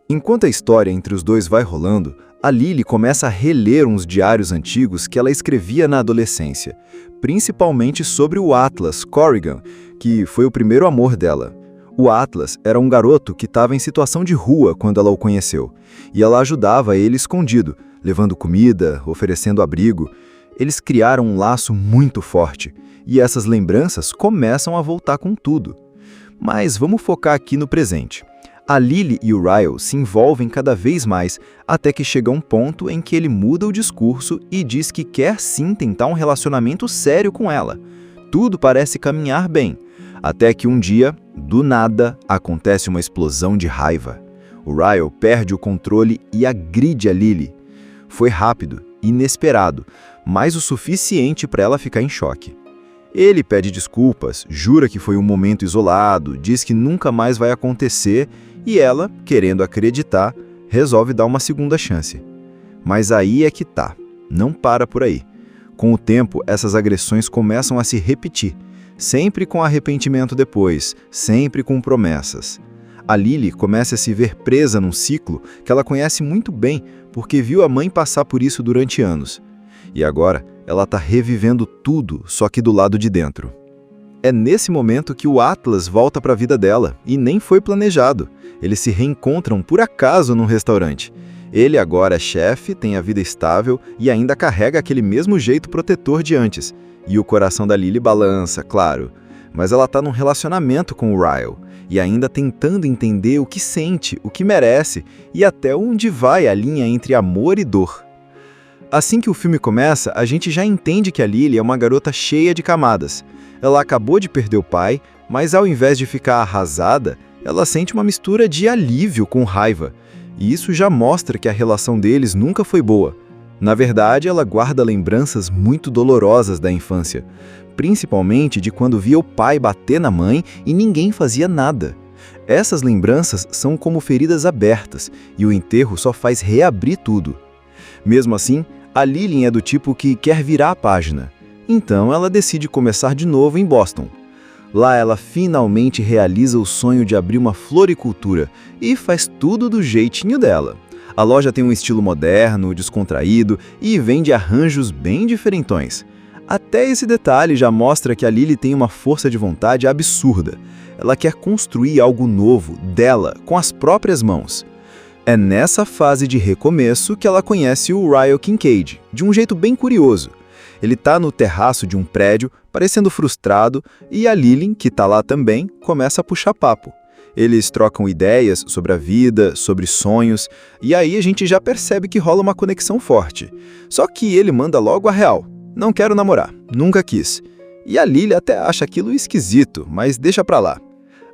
Enquanto a história entre os dois vai rolando, a Lily começa a reler uns diários antigos que ela escrevia na adolescência, principalmente sobre o Atlas Corrigan, que foi o primeiro amor dela. O Atlas era um garoto que estava em situação de rua quando ela o conheceu, e ela ajudava ele escondido, levando comida, oferecendo abrigo. Eles criaram um laço muito forte, e essas lembranças começam a voltar com tudo. Mas vamos focar aqui no presente. A Lily e o Ryle se envolvem cada vez mais, até que chega um ponto em que ele muda o discurso e diz que quer sim tentar um relacionamento sério com ela. Tudo parece caminhar bem, até que um dia, do nada, acontece uma explosão de raiva. O Ryle perde o controle e agride a Lily. Foi rápido, inesperado, mas o suficiente para ela ficar em choque. Ele pede desculpas, jura que foi um momento isolado, diz que nunca mais vai acontecer E ela, querendo acreditar, resolve dar uma segunda chance. Mas aí é que tá, não para por aí. Com o tempo, essas agressões começam a se repetir, sempre com arrependimento depois, sempre com promessas. A Lily começa a se ver presa num ciclo que ela conhece muito bem, porque viu a mãe passar por isso durante anos. E agora, ela está revivendo tudo, só que do lado de dentro. É nesse momento que o Atlas volta para a vida dela, e nem foi planejado. Eles se reencontram por acaso num restaurante. Ele agora é chefe, tem a vida estável e ainda carrega aquele mesmo jeito protetor de antes. E o coração da Lily balança, claro. Mas ela está num relacionamento com o Ryle, e ainda tentando entender o que sente, o que merece, e até onde vai a linha entre amor e dor. Assim que o filme começa, a gente já entende que a Lily é uma garota cheia de camadas. Ela acabou de perder o pai, mas ao invés de ficar arrasada, ela sente uma mistura de alívio com raiva. E isso já mostra que a relação deles nunca foi boa. Na verdade, ela guarda lembranças muito dolorosas da infância, principalmente de quando via o pai bater na mãe e ninguém fazia nada. Essas lembranças são como feridas abertas, e o enterro só faz reabrir tudo. Mesmo assim, a Lily é do tipo que quer virar a página. Então ela decide começar de novo em Boston. Lá ela finalmente realiza o sonho de abrir uma floricultura e faz tudo do jeitinho dela. A loja tem um estilo moderno, descontraído e vende arranjos bem diferentões. Até esse detalhe já mostra que a Lily tem uma força de vontade absurda. Ela quer construir algo novo, dela, com as próprias mãos. É nessa fase de recomeço que ela conhece o Ryle Kincaid, de um jeito bem curioso. Ele está no terraço de um prédio, parecendo frustrado, e a Lily, que está lá também, começa a puxar papo. Eles trocam ideias sobre a vida, sobre sonhos, e aí a gente já percebe que rola uma conexão forte. Só que ele manda logo a real. Não quero namorar, nunca quis. E a Lily até acha aquilo esquisito, mas deixa pra lá.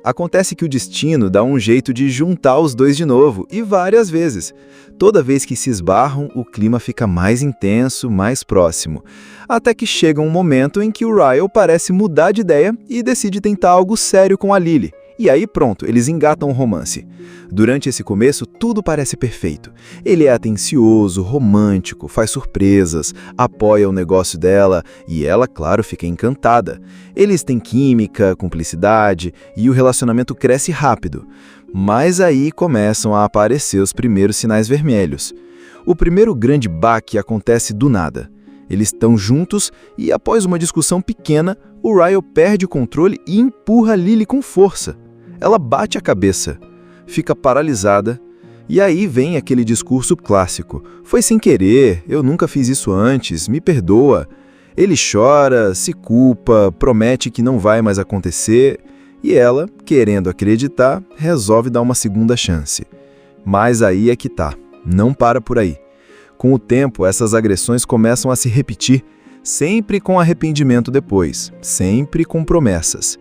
Acontece que o destino dá um jeito de juntar os dois de novo, e várias vezes. Toda vez que se esbarram, o clima fica mais intenso, mais próximo. Até que chega um momento em que o Ryle parece mudar de ideia e decide tentar algo sério com a Lily. E aí pronto, eles engatam um romance. Durante esse começo, tudo parece perfeito. Ele é atencioso, romântico, faz surpresas, apoia o negócio dela e ela, claro, fica encantada. Eles têm química, cumplicidade e o relacionamento cresce rápido. Mas aí começam a aparecer os primeiros sinais vermelhos. O primeiro grande baque acontece do nada. Eles estão juntos e, após uma discussão pequena, o Ryle perde o controle e empurra a Lily com força. Ela bate a cabeça, fica paralisada, e aí vem aquele discurso clássico. Foi sem querer, eu nunca fiz isso antes, me perdoa. Ele chora, se culpa, promete que não vai mais acontecer, e ela, querendo acreditar, resolve dar uma segunda chance. Mas aí é que tá, não para por aí. Com o tempo, essas agressões começam a se repetir, sempre com arrependimento depois, sempre com promessas.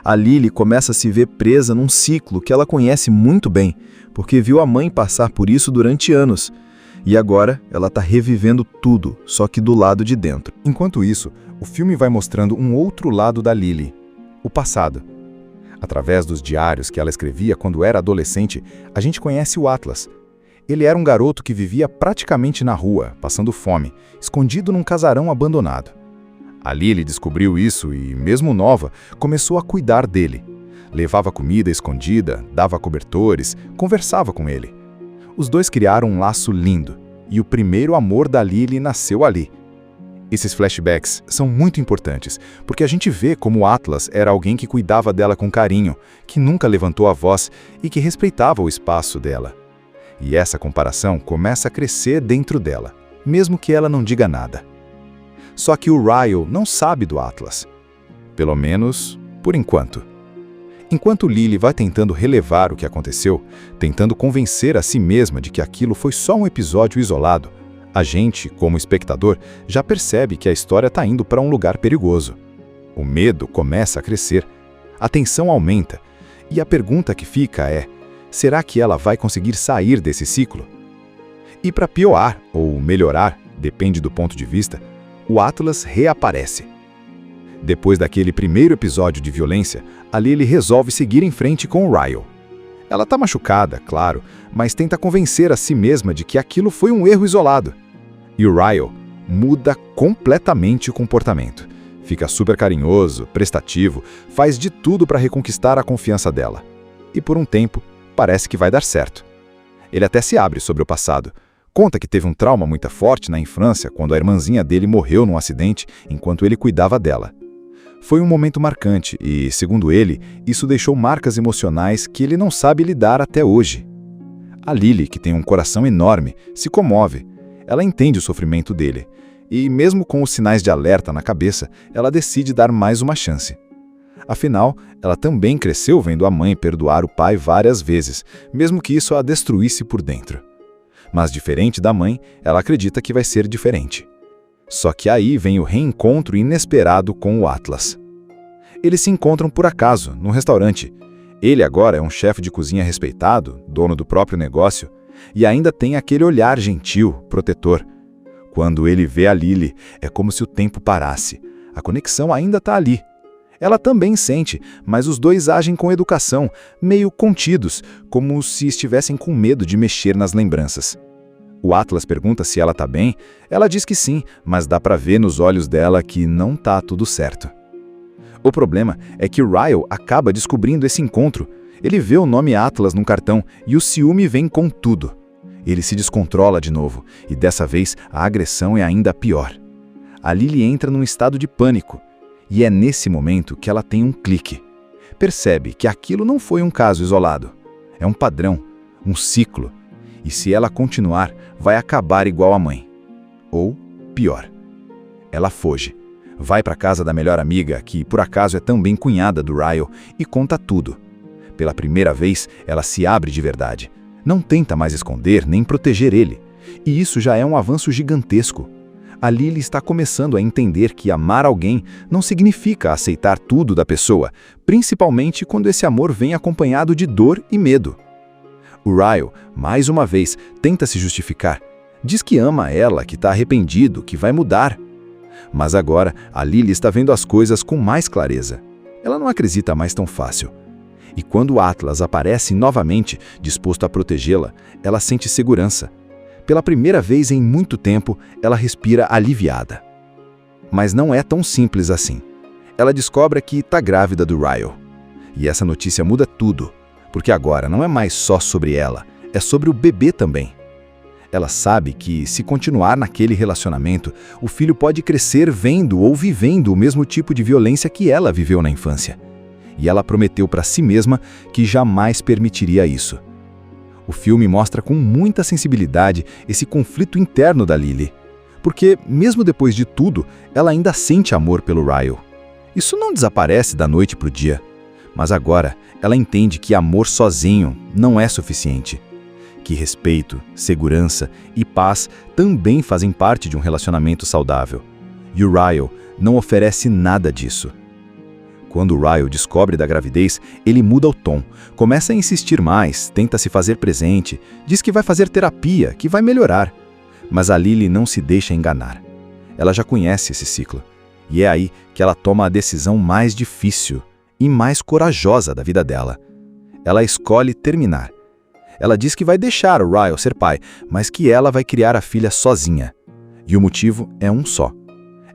A Lily começa a se ver presa num ciclo que ela conhece muito bem, porque viu a mãe passar por isso durante anos. E agora ela está revivendo tudo, só que do lado de dentro. Enquanto isso, o filme vai mostrando um outro lado da Lily, o passado. Através dos diários que ela escrevia quando era adolescente, a gente conhece o Atlas. Ele era um garoto que vivia praticamente na rua, passando fome, escondido num casarão abandonado. A Lily descobriu isso e, mesmo nova, começou a cuidar dele. Levava comida escondida, dava cobertores, conversava com ele. Os dois criaram um laço lindo, e o primeiro amor da Lily nasceu ali. Esses flashbacks são muito importantes, porque a gente vê como o Atlas era alguém que cuidava dela com carinho, que nunca levantou a voz e que respeitava o espaço dela. E essa comparação começa a crescer dentro dela, mesmo que ela não diga nada. Só que o Ryle não sabe do Atlas. Pelo menos, por enquanto. Enquanto Lily vai tentando relevar o que aconteceu, tentando convencer a si mesma de que aquilo foi só um episódio isolado, a gente, como espectador, já percebe que a história está indo para um lugar perigoso. O medo começa a crescer, a tensão aumenta, e a pergunta que fica é: será que ela vai conseguir sair desse ciclo? E para piorar ou melhorar, depende do ponto de vista, o Atlas reaparece. Depois daquele primeiro episódio de violência, a Lily resolve seguir em frente com o Ryle. Ela tá machucada, claro, mas tenta convencer a si mesma de que aquilo foi um erro isolado. E o Ryle muda completamente o comportamento. Fica super carinhoso, prestativo, faz de tudo para reconquistar a confiança dela. E por um tempo, parece que vai dar certo. Ele até se abre sobre o passado. Conta que teve um trauma muito forte na infância quando a irmãzinha dele morreu num acidente enquanto ele cuidava dela. Foi um momento marcante e, segundo ele, isso deixou marcas emocionais que ele não sabe lidar até hoje. A Lily, que tem um coração enorme, se comove. Ela entende o sofrimento dele. E, mesmo com os sinais de alerta na cabeça, ela decide dar mais uma chance. Afinal, ela também cresceu vendo a mãe perdoar o pai várias vezes, mesmo que isso a destruísse por dentro. Mas, diferente da mãe, ela acredita que vai ser diferente. Só que aí vem o reencontro inesperado com o Atlas. Eles se encontram por acaso, num restaurante. Ele agora é um chefe de cozinha respeitado, dono do próprio negócio, e ainda tem aquele olhar gentil, protetor. Quando ele vê a Lily, é como se o tempo parasse. A conexão ainda está ali. Ela também sente, mas os dois agem com educação, meio contidos, como se estivessem com medo de mexer nas lembranças. O Atlas pergunta se ela está bem, ela diz que sim, mas dá para ver nos olhos dela que não está tudo certo. O problema é que Ryle acaba descobrindo esse encontro. Ele vê o nome Atlas num cartão e o ciúme vem com tudo. Ele se descontrola de novo, e dessa vez a agressão é ainda pior. A Lily entra num estado de pânico, e é nesse momento que ela tem um clique. Percebe que aquilo não foi um caso isolado. É um padrão, um ciclo, e se ela continuar, vai acabar igual a mãe. Ou pior. Ela foge, vai para a casa da melhor amiga, que por acaso é também cunhada do Ryle, e conta tudo. Pela primeira vez, ela se abre de verdade. Não tenta mais esconder nem proteger ele. E isso já é um avanço gigantesco. A Lily está começando a entender que amar alguém não significa aceitar tudo da pessoa, principalmente quando esse amor vem acompanhado de dor e medo. O Ryle, mais uma vez, tenta se justificar. Diz que ama ela, que está arrependido, que vai mudar. Mas agora, a Lily está vendo as coisas com mais clareza. Ela não acredita mais tão fácil. E quando o Atlas aparece novamente, disposto a protegê-la, ela sente segurança. Pela primeira vez em muito tempo, ela respira aliviada. Mas não é tão simples assim. Ela descobre que está grávida do Ryle. E essa notícia muda tudo, porque agora não é mais só sobre ela, é sobre o bebê também. Ela sabe que, se continuar naquele relacionamento, o filho pode crescer vendo ou vivendo o mesmo tipo de violência que ela viveu na infância. E ela prometeu para si mesma que jamais permitiria isso. O filme mostra com muita sensibilidade esse conflito interno da Lily, porque, mesmo depois de tudo, ela ainda sente amor pelo Ryle. Isso não desaparece da noite para o dia, mas agora ela entende que amor sozinho não é suficiente, que respeito, segurança e paz também fazem parte de um relacionamento saudável. E o Ryle não oferece nada disso. Quando o Ryle descobre da gravidez, ele muda o tom, começa a insistir mais, tenta se fazer presente, diz que vai fazer terapia, que vai melhorar. Mas a Lily não se deixa enganar. Ela já conhece esse ciclo, e é aí que ela toma a decisão mais difícil e mais corajosa da vida dela. Ela escolhe terminar. Ela diz que vai deixar o Ryle ser pai, mas que ela vai criar a filha sozinha. E o motivo é um só.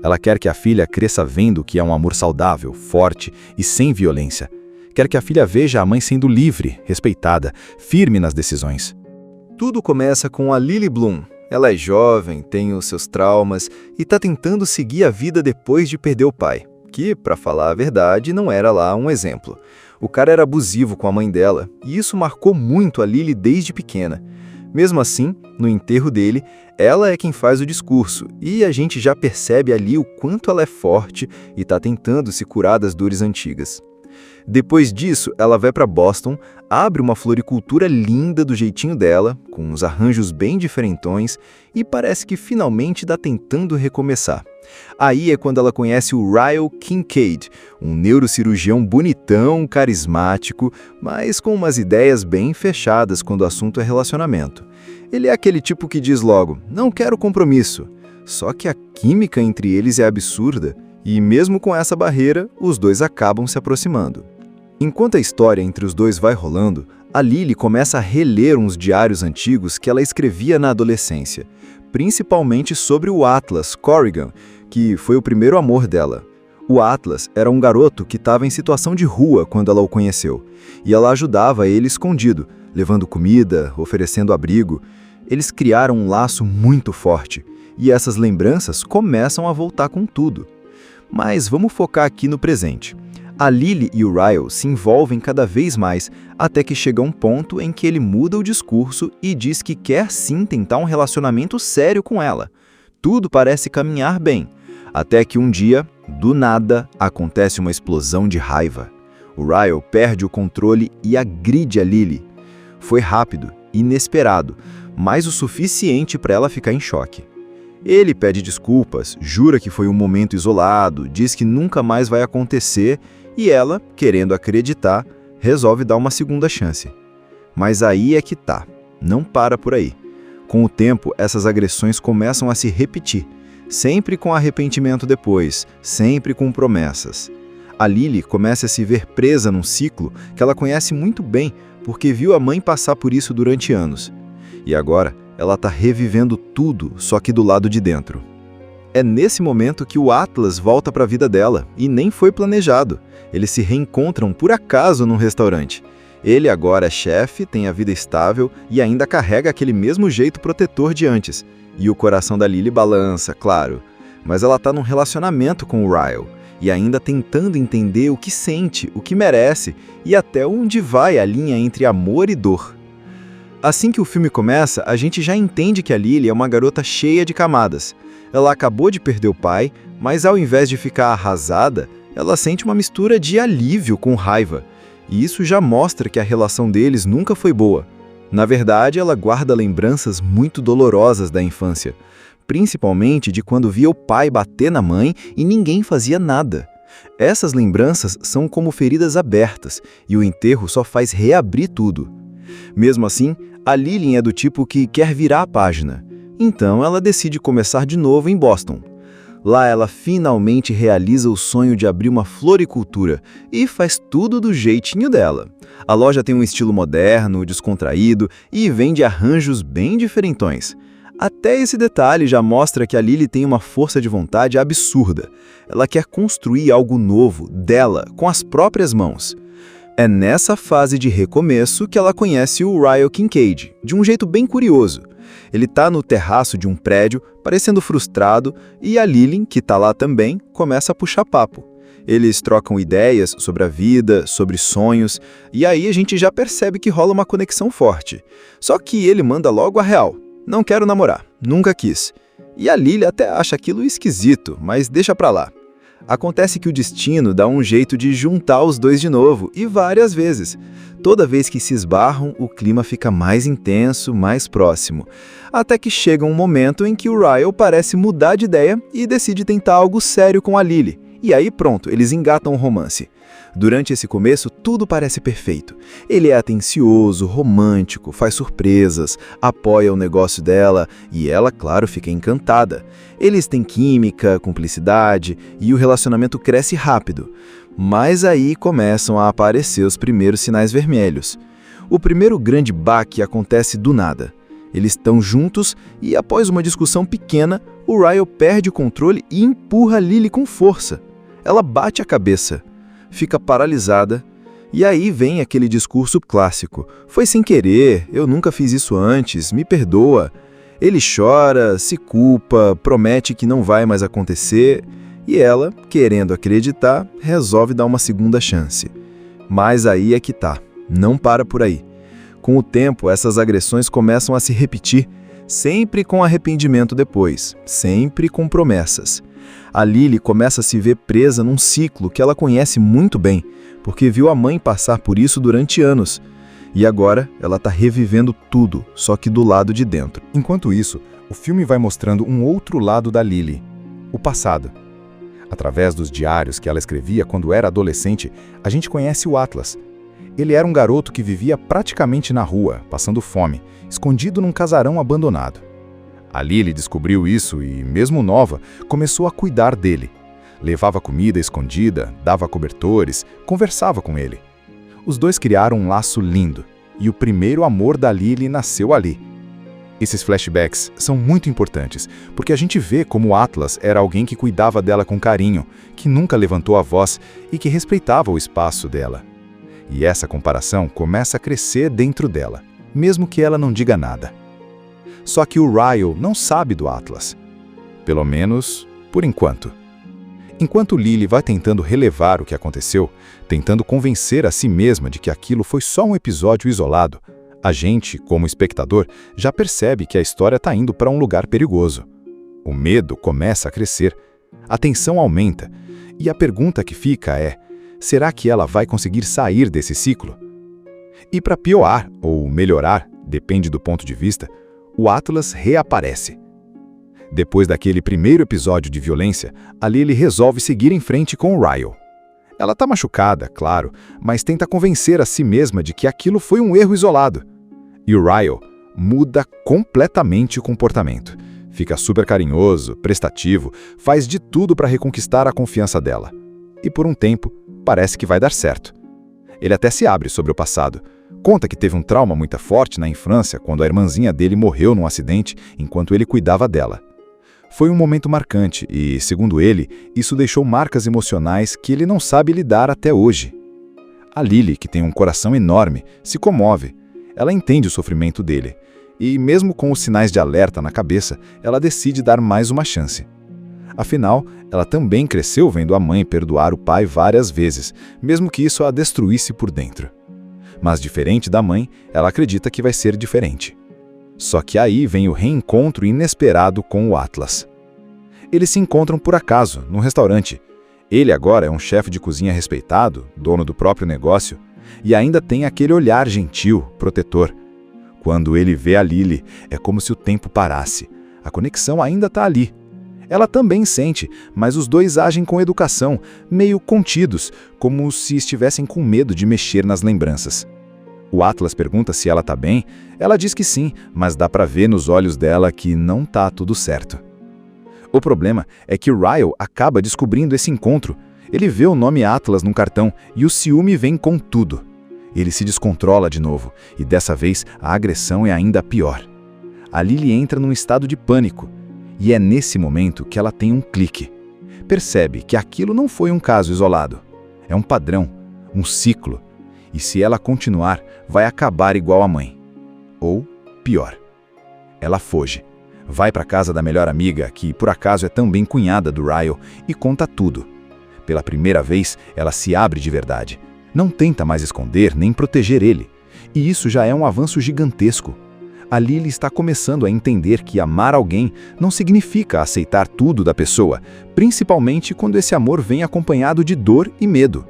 Ela quer que a filha cresça vendo que é um amor saudável, forte e sem violência. Quer que a filha veja a mãe sendo livre, respeitada, firme nas decisões. Tudo começa com a Lily Bloom. Ela é jovem, tem os seus traumas e está tentando seguir a vida depois de perder o pai, que, para falar a verdade, não era lá um exemplo. O cara era abusivo com a mãe dela e isso marcou muito a Lily desde pequena. Mesmo assim, no enterro dele, ela é quem faz o discurso e a gente já percebe ali o quanto ela é forte e está tentando se curar das dores antigas. Depois disso, ela vai para Boston, abre uma floricultura linda do jeitinho dela, com uns arranjos bem diferentões, e parece que finalmente está tentando recomeçar. Aí é quando ela conhece o Ryle Kincaid, um neurocirurgião bonitão, carismático, mas com umas ideias bem fechadas quando o assunto é relacionamento. Ele é aquele tipo que diz logo, não quero compromisso. Só que a química entre eles é absurda, e mesmo com essa barreira, os dois acabam se aproximando. Enquanto a história entre os dois vai rolando, A Lily começa a reler uns diários antigos que ela escrevia na adolescência, principalmente sobre o Atlas Corrigan, que foi o primeiro amor dela. O Atlas era um garoto que estava em situação de rua quando ela o conheceu, e ela ajudava ele escondido, levando comida, oferecendo abrigo. Eles criaram um laço muito forte, e essas lembranças começam a voltar com tudo. Mas vamos focar aqui no presente. A Lily e o Ryle se envolvem cada vez mais, até que chega um ponto em que ele muda o discurso e diz que quer sim tentar um relacionamento sério com ela. Tudo parece caminhar bem, até que um dia, do nada, acontece uma explosão de raiva. O Ryle perde o controle e agride a Lily. Foi rápido, inesperado, mas o suficiente para ela ficar em choque. Ele pede desculpas, jura que foi um momento isolado, diz que nunca mais vai acontecer e ela, querendo acreditar, resolve dar uma segunda chance. Mas aí é que tá, não para por aí. Com o tempo, essas agressões começam a se repetir, sempre com arrependimento depois, sempre com promessas. A Lily começa a se ver presa num ciclo que ela conhece muito bem porque viu a mãe passar por isso durante anos. E agora, ela está revivendo tudo, só que do lado de dentro. É nesse momento que o Atlas volta para a vida dela, e nem foi planejado. Eles se reencontram por acaso num restaurante. Ele agora é chefe, tem a vida estável e ainda carrega aquele mesmo jeito protetor de antes. E o coração da Lily balança, claro. Mas ela está num relacionamento com o Ryle, e ainda tentando entender o que sente, o que merece, e até onde vai a linha entre amor e dor. Assim que o filme começa, a gente já entende que a Lily é uma garota cheia de camadas. Ela acabou de perder o pai, mas ao invés de ficar arrasada, ela sente uma mistura de alívio com raiva. E isso já mostra que a relação deles nunca foi boa. Na verdade, ela guarda lembranças muito dolorosas da infância, principalmente de quando via o pai bater na mãe e ninguém fazia nada. Essas lembranças são como feridas abertas, e o enterro só faz reabrir tudo. Mesmo assim, a Lily é do tipo que quer virar a página. Então ela decide começar de novo em Boston. Lá ela finalmente realiza o sonho de abrir uma floricultura e faz tudo do jeitinho dela. A loja tem um estilo moderno, descontraído e vende arranjos bem diferentões. Até esse detalhe já mostra que a Lily tem uma força de vontade absurda. Ela quer construir algo novo, dela, com as próprias mãos. É nessa fase de recomeço que ela conhece o Ryle Kincaid, de um jeito bem curioso. Ele tá no terraço de um prédio, parecendo frustrado, e a Lily, que tá lá também, começa a puxar papo. Eles trocam ideias sobre a vida, sobre sonhos, e aí a gente já percebe que rola uma conexão forte. Só que ele manda logo a real. Não quero namorar, nunca quis. E a Lily até acha aquilo esquisito, mas deixa pra lá. Acontece que o destino dá um jeito de juntar os dois de novo, e várias vezes. Toda vez que se esbarram, o clima fica mais intenso, mais próximo. Até que chega um momento em que o Ryle parece mudar de ideia e decide tentar algo sério com a Lily. E aí pronto, eles engatam um romance. Durante esse começo, tudo parece perfeito. Ele é atencioso, romântico, faz surpresas, apoia o negócio dela e ela, claro, fica encantada. Eles têm química, cumplicidade e o relacionamento cresce rápido. Mas aí começam a aparecer os primeiros sinais vermelhos. O primeiro grande baque acontece do nada. Eles estão juntos e, após uma discussão pequena, o Ryle perde o controle e empurra a Lily com força. Ela bate a cabeça. Fica paralisada, e aí vem aquele discurso clássico. Foi sem querer, eu nunca fiz isso antes, me perdoa. Ele chora, se culpa, promete que não vai mais acontecer, e ela, querendo acreditar, resolve dar uma segunda chance. Mas aí é que tá, não para por aí. Com o tempo, essas agressões começam a se repetir, sempre com arrependimento depois, sempre com promessas. A Lily começa a se ver presa num ciclo que ela conhece muito bem, porque viu a mãe passar por isso durante anos. E agora ela está revivendo tudo, só que do lado de dentro. Enquanto isso, o filme vai mostrando um outro lado da Lily, o passado. Através dos diários que ela escrevia quando era adolescente, a gente conhece o Atlas. Ele era um garoto que vivia praticamente na rua, passando fome, escondido num casarão abandonado. A Lily descobriu isso e, mesmo nova, começou a cuidar dele. Levava comida escondida, dava cobertores, conversava com ele. Os dois criaram um laço lindo. e o primeiro amor da Lily nasceu ali. Esses flashbacks são muito importantes, porque a gente vê como Atlas era alguém que cuidava dela com carinho, que nunca levantou a voz e que respeitava o espaço dela. E essa comparação começa a crescer dentro dela, mesmo que ela não diga nada. Só que o Ryle não sabe do Atlas. Pelo menos, por enquanto. Enquanto Lily vai tentando relevar o que aconteceu, tentando convencer a si mesma de que aquilo foi só um episódio isolado, a gente, como espectador, já percebe que a história está indo para um lugar perigoso. O medo começa a crescer, a tensão aumenta, e a pergunta que fica é: será que ela vai conseguir sair desse ciclo? E para piorar ou melhorar, depende do ponto de vista, o Atlas reaparece. Depois daquele primeiro episódio de violência, a Lily resolve seguir em frente com o Ryle. Ela está machucada, claro, mas tenta convencer a si mesma de que aquilo foi um erro isolado. E o Ryle muda completamente o comportamento. Fica super carinhoso, prestativo, faz de tudo para reconquistar a confiança dela. E por um tempo, parece que vai dar certo. Ele até se abre sobre o passado. Conta que teve um trauma muito forte na infância quando a irmãzinha dele morreu num acidente enquanto ele cuidava dela. Foi um momento marcante e, segundo ele, isso deixou marcas emocionais que ele não sabe lidar até hoje. A Lily, que tem um coração enorme, se comove. Ela entende o sofrimento dele. E, mesmo com os sinais de alerta na cabeça, ela decide dar mais uma chance. Afinal, ela também cresceu vendo a mãe perdoar o pai várias vezes, mesmo que isso a destruísse por dentro. Mas, diferente da mãe, ela acredita que vai ser diferente. Só que aí vem o reencontro inesperado com o Atlas. Eles se encontram por acaso, num restaurante. Ele agora é um chefe de cozinha respeitado, dono do próprio negócio, e ainda tem aquele olhar gentil, protetor. Quando ele vê a Lily, é como se o tempo parasse. A conexão ainda está ali. Ela também sente, mas os dois agem com educação, meio contidos, como se estivessem com medo de mexer nas lembranças. O Atlas pergunta se ela está bem, ela diz que sim, mas dá para ver nos olhos dela que não está tudo certo. O problema é que Ryle acaba descobrindo esse encontro. Ele vê o nome Atlas num cartão e o ciúme vem com tudo. Ele se descontrola de novo, e dessa vez a agressão é ainda pior. A Lily entra num estado de pânico, e é nesse momento que ela tem um clique. Percebe que aquilo não foi um caso isolado. É um padrão, um ciclo. E se ela continuar, vai acabar igual a mãe. Ou pior. Ela foge. Vai para a casa da melhor amiga, que por acaso é também cunhada do Ryle, e conta tudo. Pela primeira vez, ela se abre de verdade. Não tenta mais esconder nem proteger ele. E isso já é um avanço gigantesco. A Lily está começando a entender que amar alguém não significa aceitar tudo da pessoa, principalmente quando esse amor vem acompanhado de dor e medo.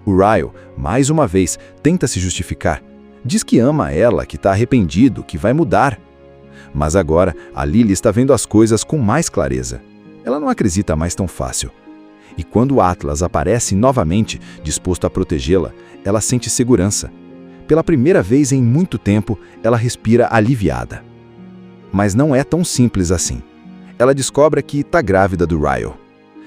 O Ryle, mais uma vez, tenta se justificar. Diz que ama ela, que está arrependido, que vai mudar. Mas agora, a Lily está vendo as coisas com mais clareza. Ela não acredita mais tão fácil. E quando o Atlas aparece novamente, disposto a protegê-la, ela sente segurança. Pela primeira vez em muito tempo, ela respira aliviada. Mas não é tão simples assim. Ela descobre que está grávida do Ryle.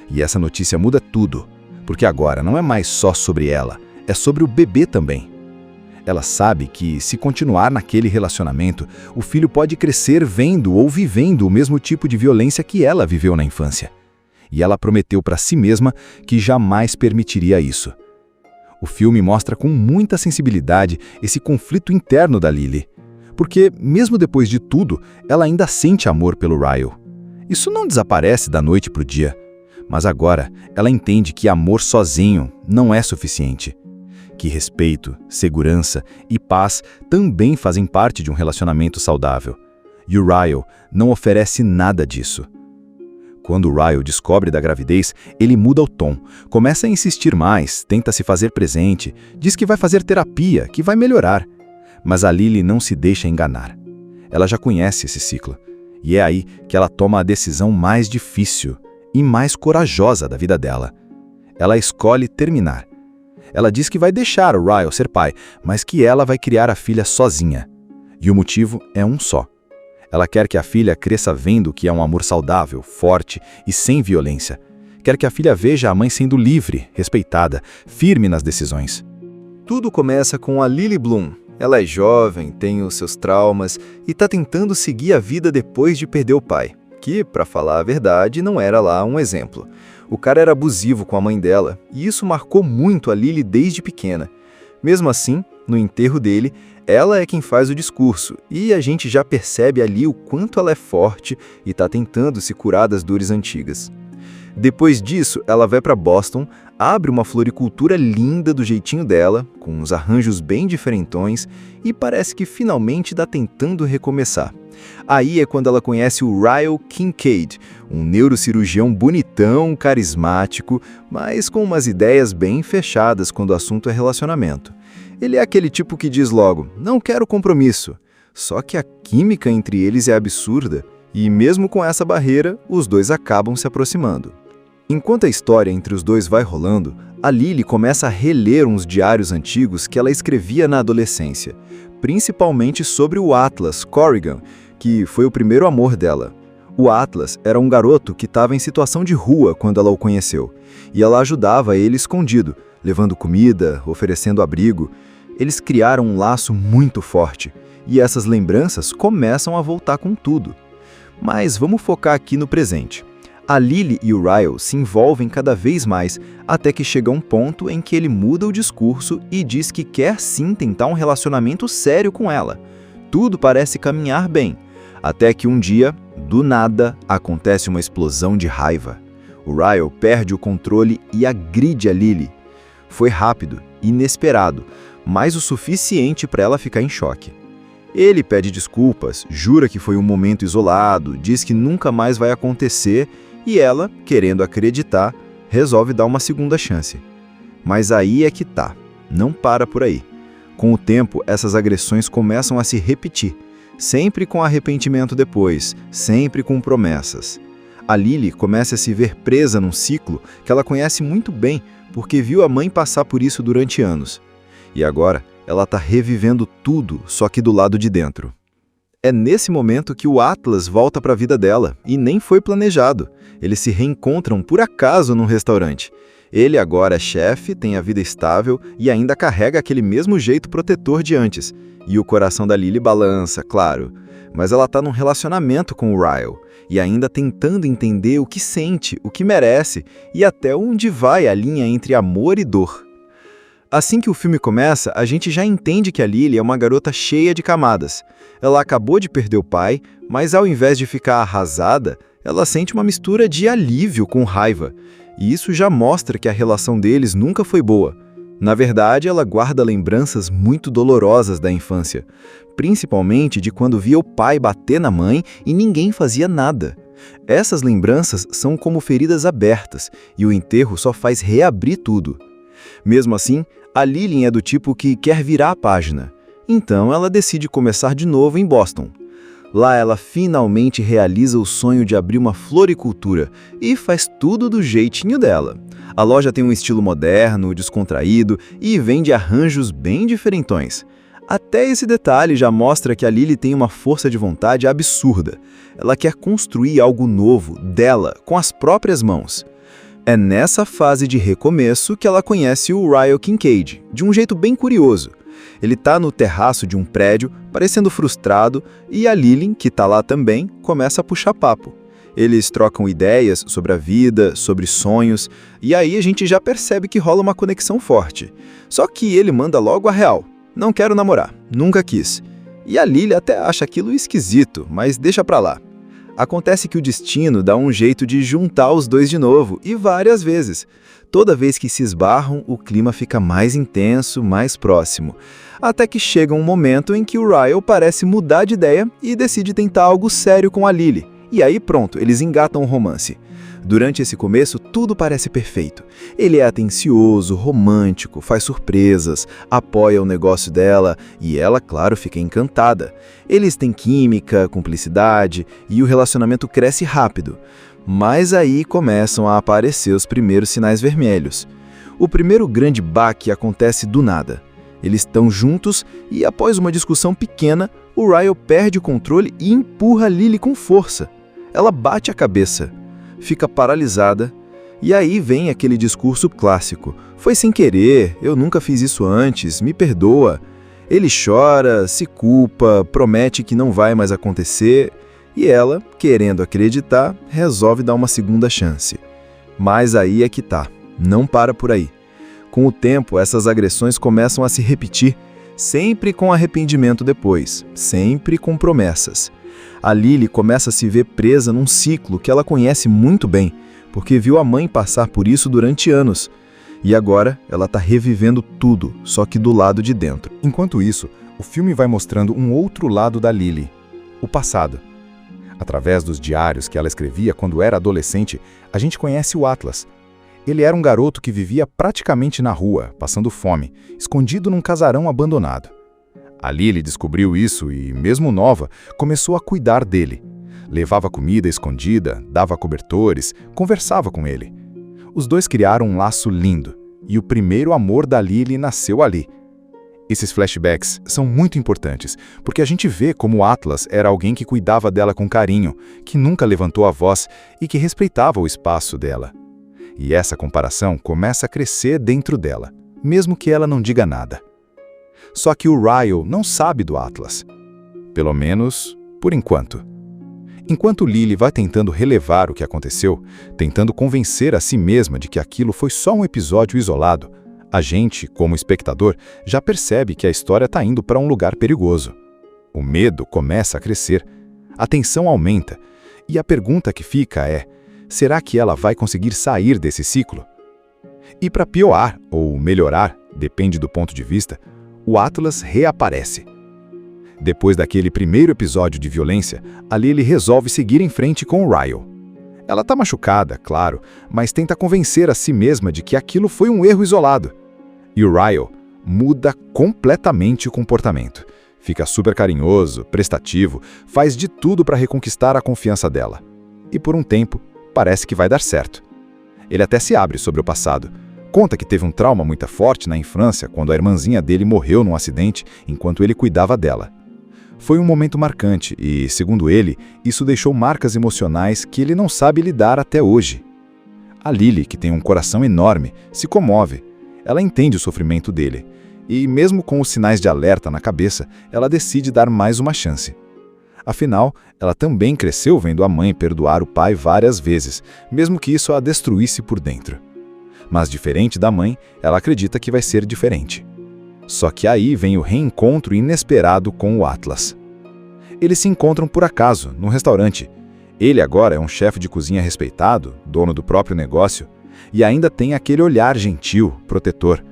E essa notícia muda tudo. Porque agora não é mais só sobre ela, é sobre o bebê também. Ela sabe que, se continuar naquele relacionamento, o filho pode crescer vendo ou vivendo o mesmo tipo de violência que ela viveu na infância. E ela prometeu para si mesma que jamais permitiria isso. O filme mostra com muita sensibilidade esse conflito interno da Lily. Porque, mesmo depois de tudo, ela ainda sente amor pelo Ryle. Isso não desaparece da noite para o dia. Mas agora, ela entende que amor sozinho não é suficiente. Que respeito, segurança e paz também fazem parte de um relacionamento saudável. E o Ryle não oferece nada disso. Quando o Ryle descobre da gravidez, ele muda o tom, começa a insistir mais, tenta se fazer presente, diz que vai fazer terapia, que vai melhorar. Mas a Lily não se deixa enganar. Ela já conhece esse ciclo. E é aí que ela toma a decisão mais difícil e mais corajosa da vida dela. Ela escolhe terminar. Ela diz que vai deixar o Ryle ser pai, mas que ela vai criar a filha sozinha. E o motivo é um só. Ela quer que a filha cresça vendo que é um amor saudável, forte e sem violência. Quer que a filha veja a mãe sendo livre, respeitada, firme nas decisões. Tudo começa com a Lily Bloom. Ela é jovem, tem os seus traumas e tá tentando seguir a vida depois de perder o pai, que, pra falar a verdade, não era lá um exemplo. O cara era abusivo com a mãe dela e isso marcou muito a Lily desde pequena. Mesmo assim, no enterro dele, ela é quem faz o discurso e a gente já percebe ali o quanto ela é forte e tá tentando se curar das dores antigas. Depois disso, ela vai para Boston, abre uma floricultura linda do jeitinho dela, com uns arranjos bem diferentões, e parece que finalmente está tentando recomeçar. Aí é quando ela conhece o Ryle Kincaid, um neurocirurgião bonitão, carismático, mas com umas ideias bem fechadas quando o assunto é relacionamento. Ele é aquele tipo que diz logo, não quero compromisso. Só que a química entre eles é absurda, e mesmo com essa barreira, os dois acabam se aproximando. Enquanto a história entre os dois vai rolando, a Lily começa a reler uns diários antigos que ela escrevia na adolescência, principalmente sobre o Atlas Corrigan, que foi o primeiro amor dela. O Atlas era um garoto que estava em situação de rua quando ela o conheceu, e ela ajudava ele escondido, levando comida, oferecendo abrigo. Eles criaram um laço muito forte, e essas lembranças começam a voltar com tudo. Mas vamos focar aqui no presente. A Lily e o Ryle se envolvem cada vez mais, até que chega um ponto em que ele muda o discurso e diz que quer sim tentar um relacionamento sério com ela. Tudo parece caminhar bem, até que um dia, do nada, acontece uma explosão de raiva. O Ryle perde o controle e agride a Lily. Foi rápido, inesperado, mas o suficiente para ela ficar em choque. Ele pede desculpas, jura que foi um momento isolado, diz que nunca mais vai acontecer e ela, querendo acreditar, resolve dar uma segunda chance. Mas aí é que tá, não para por aí. Com o tempo, essas agressões começam a se repetir, sempre com arrependimento depois, sempre com promessas. A Lily começa a se ver presa num ciclo que ela conhece muito bem, porque viu a mãe passar por isso durante anos. E agora, ela está revivendo tudo, só que do lado de dentro. É nesse momento que o Atlas volta para a vida dela, e nem foi planejado. Eles se reencontram por acaso num restaurante. Ele agora é chefe, tem a vida estável e ainda carrega aquele mesmo jeito protetor de antes. E o coração da Lily balança, claro. Mas ela está num relacionamento com o Ryle, e ainda tentando entender o que sente, o que merece, e até onde vai a linha entre amor e dor. Assim que o filme começa, a gente já entende que a Lily é uma garota cheia de camadas. Ela acabou de perder o pai, mas ao invés de ficar arrasada, ela sente uma mistura de alívio com raiva. E isso já mostra que a relação deles nunca foi boa. Na verdade, ela guarda lembranças muito dolorosas da infância, principalmente de quando via o pai bater na mãe e ninguém fazia nada. Essas lembranças são como feridas abertas, e o enterro só faz reabrir tudo. Mesmo assim, a Lily é do tipo que quer virar a página. Então ela decide começar de novo em Boston. Lá ela finalmente realiza o sonho de abrir uma floricultura e faz tudo do jeitinho dela. A loja tem um estilo moderno, descontraído e vende arranjos bem diferentões. Até esse detalhe já mostra que a Lily tem uma força de vontade absurda. Ela quer construir algo novo, dela, com as próprias mãos. É nessa fase de recomeço que ela conhece o Ryle Kincaid, de um jeito bem curioso. Ele está no terraço de um prédio, parecendo frustrado, e a Lily, que está lá também, começa a puxar papo. Eles trocam ideias sobre a vida, sobre sonhos, e aí a gente já percebe que rola uma conexão forte. Só que ele manda logo a real. Não quero namorar, nunca quis. E a Lily até acha aquilo esquisito, mas deixa pra lá. Acontece que o destino dá um jeito de juntar os dois de novo, e várias vezes. Toda vez que se esbarram, o clima fica mais intenso, mais próximo. Até que chega um momento em que o Ryle parece mudar de ideia e decide tentar algo sério com a Lily. E aí pronto, eles engatam um romance. Durante esse começo, tudo parece perfeito. Ele é atencioso, romântico, faz surpresas, apoia o negócio dela e ela, claro, fica encantada. Eles têm química, cumplicidade e o relacionamento cresce rápido. Mas aí começam a aparecer os primeiros sinais vermelhos. O primeiro grande baque acontece do nada. Eles estão juntos e, após uma discussão pequena, o Ryle perde o controle e empurra a Lily com força. Ela bate a cabeça. Fica paralisada, e aí vem aquele discurso clássico. Foi sem querer, eu nunca fiz isso antes, me perdoa. Ele chora, se culpa, promete que não vai mais acontecer, e ela, querendo acreditar, resolve dar uma segunda chance. Mas aí é que tá, não para por aí. Com o tempo, essas agressões começam a se repetir, sempre com arrependimento depois, sempre com promessas. A Lily começa a se ver presa num ciclo que ela conhece muito bem, porque viu a mãe passar por isso durante anos. E agora ela está revivendo tudo, só que do lado de dentro. Enquanto isso, o filme vai mostrando um outro lado da Lily, o passado. Através dos diários que ela escrevia quando era adolescente, a gente conhece o Atlas. Ele era um garoto que vivia praticamente na rua, passando fome, escondido num casarão abandonado. A Lily descobriu isso e, mesmo nova, começou a cuidar dele. Levava comida escondida, dava cobertores, conversava com ele. Os dois criaram um laço lindo, e o primeiro amor da Lily nasceu ali. Esses flashbacks são muito importantes, porque a gente vê como o Atlas era alguém que cuidava dela com carinho, que nunca levantou a voz e que respeitava o espaço dela. E essa comparação começa a crescer dentro dela, mesmo que ela não diga nada. Só que o Ryle não sabe do Atlas. Pelo menos, por enquanto. Enquanto Lily vai tentando relevar o que aconteceu, tentando convencer a si mesma de que aquilo foi só um episódio isolado, a gente, como espectador, já percebe que a história está indo para um lugar perigoso. O medo começa a crescer, a tensão aumenta, e a pergunta que fica é: será que ela vai conseguir sair desse ciclo? E para piorar ou melhorar, depende do ponto de vista, o Atlas reaparece. Depois daquele primeiro episódio de violência, a Lily resolve seguir em frente com o Ryle. Ela está machucada, claro, mas tenta convencer a si mesma de que aquilo foi um erro isolado. E o Ryle muda completamente o comportamento. Fica super carinhoso, prestativo, faz de tudo para reconquistar a confiança dela. E por um tempo, parece que vai dar certo. Ele até se abre sobre o passado. Conta que teve um trauma muito forte na infância quando a irmãzinha dele morreu num acidente enquanto ele cuidava dela. Foi um momento marcante e, segundo ele, isso deixou marcas emocionais que ele não sabe lidar até hoje. A Lily, que tem um coração enorme, se comove. Ela entende o sofrimento dele. E, mesmo com os sinais de alerta na cabeça, ela decide dar mais uma chance. Afinal, ela também cresceu vendo a mãe perdoar o pai várias vezes, mesmo que isso a destruísse por dentro. Mas, diferente da mãe, ela acredita que vai ser diferente. Só que aí vem o reencontro inesperado com o Atlas. Eles se encontram por acaso, num restaurante. Ele agora é um chefe de cozinha respeitado, dono do próprio negócio, e ainda tem aquele olhar gentil, protetor.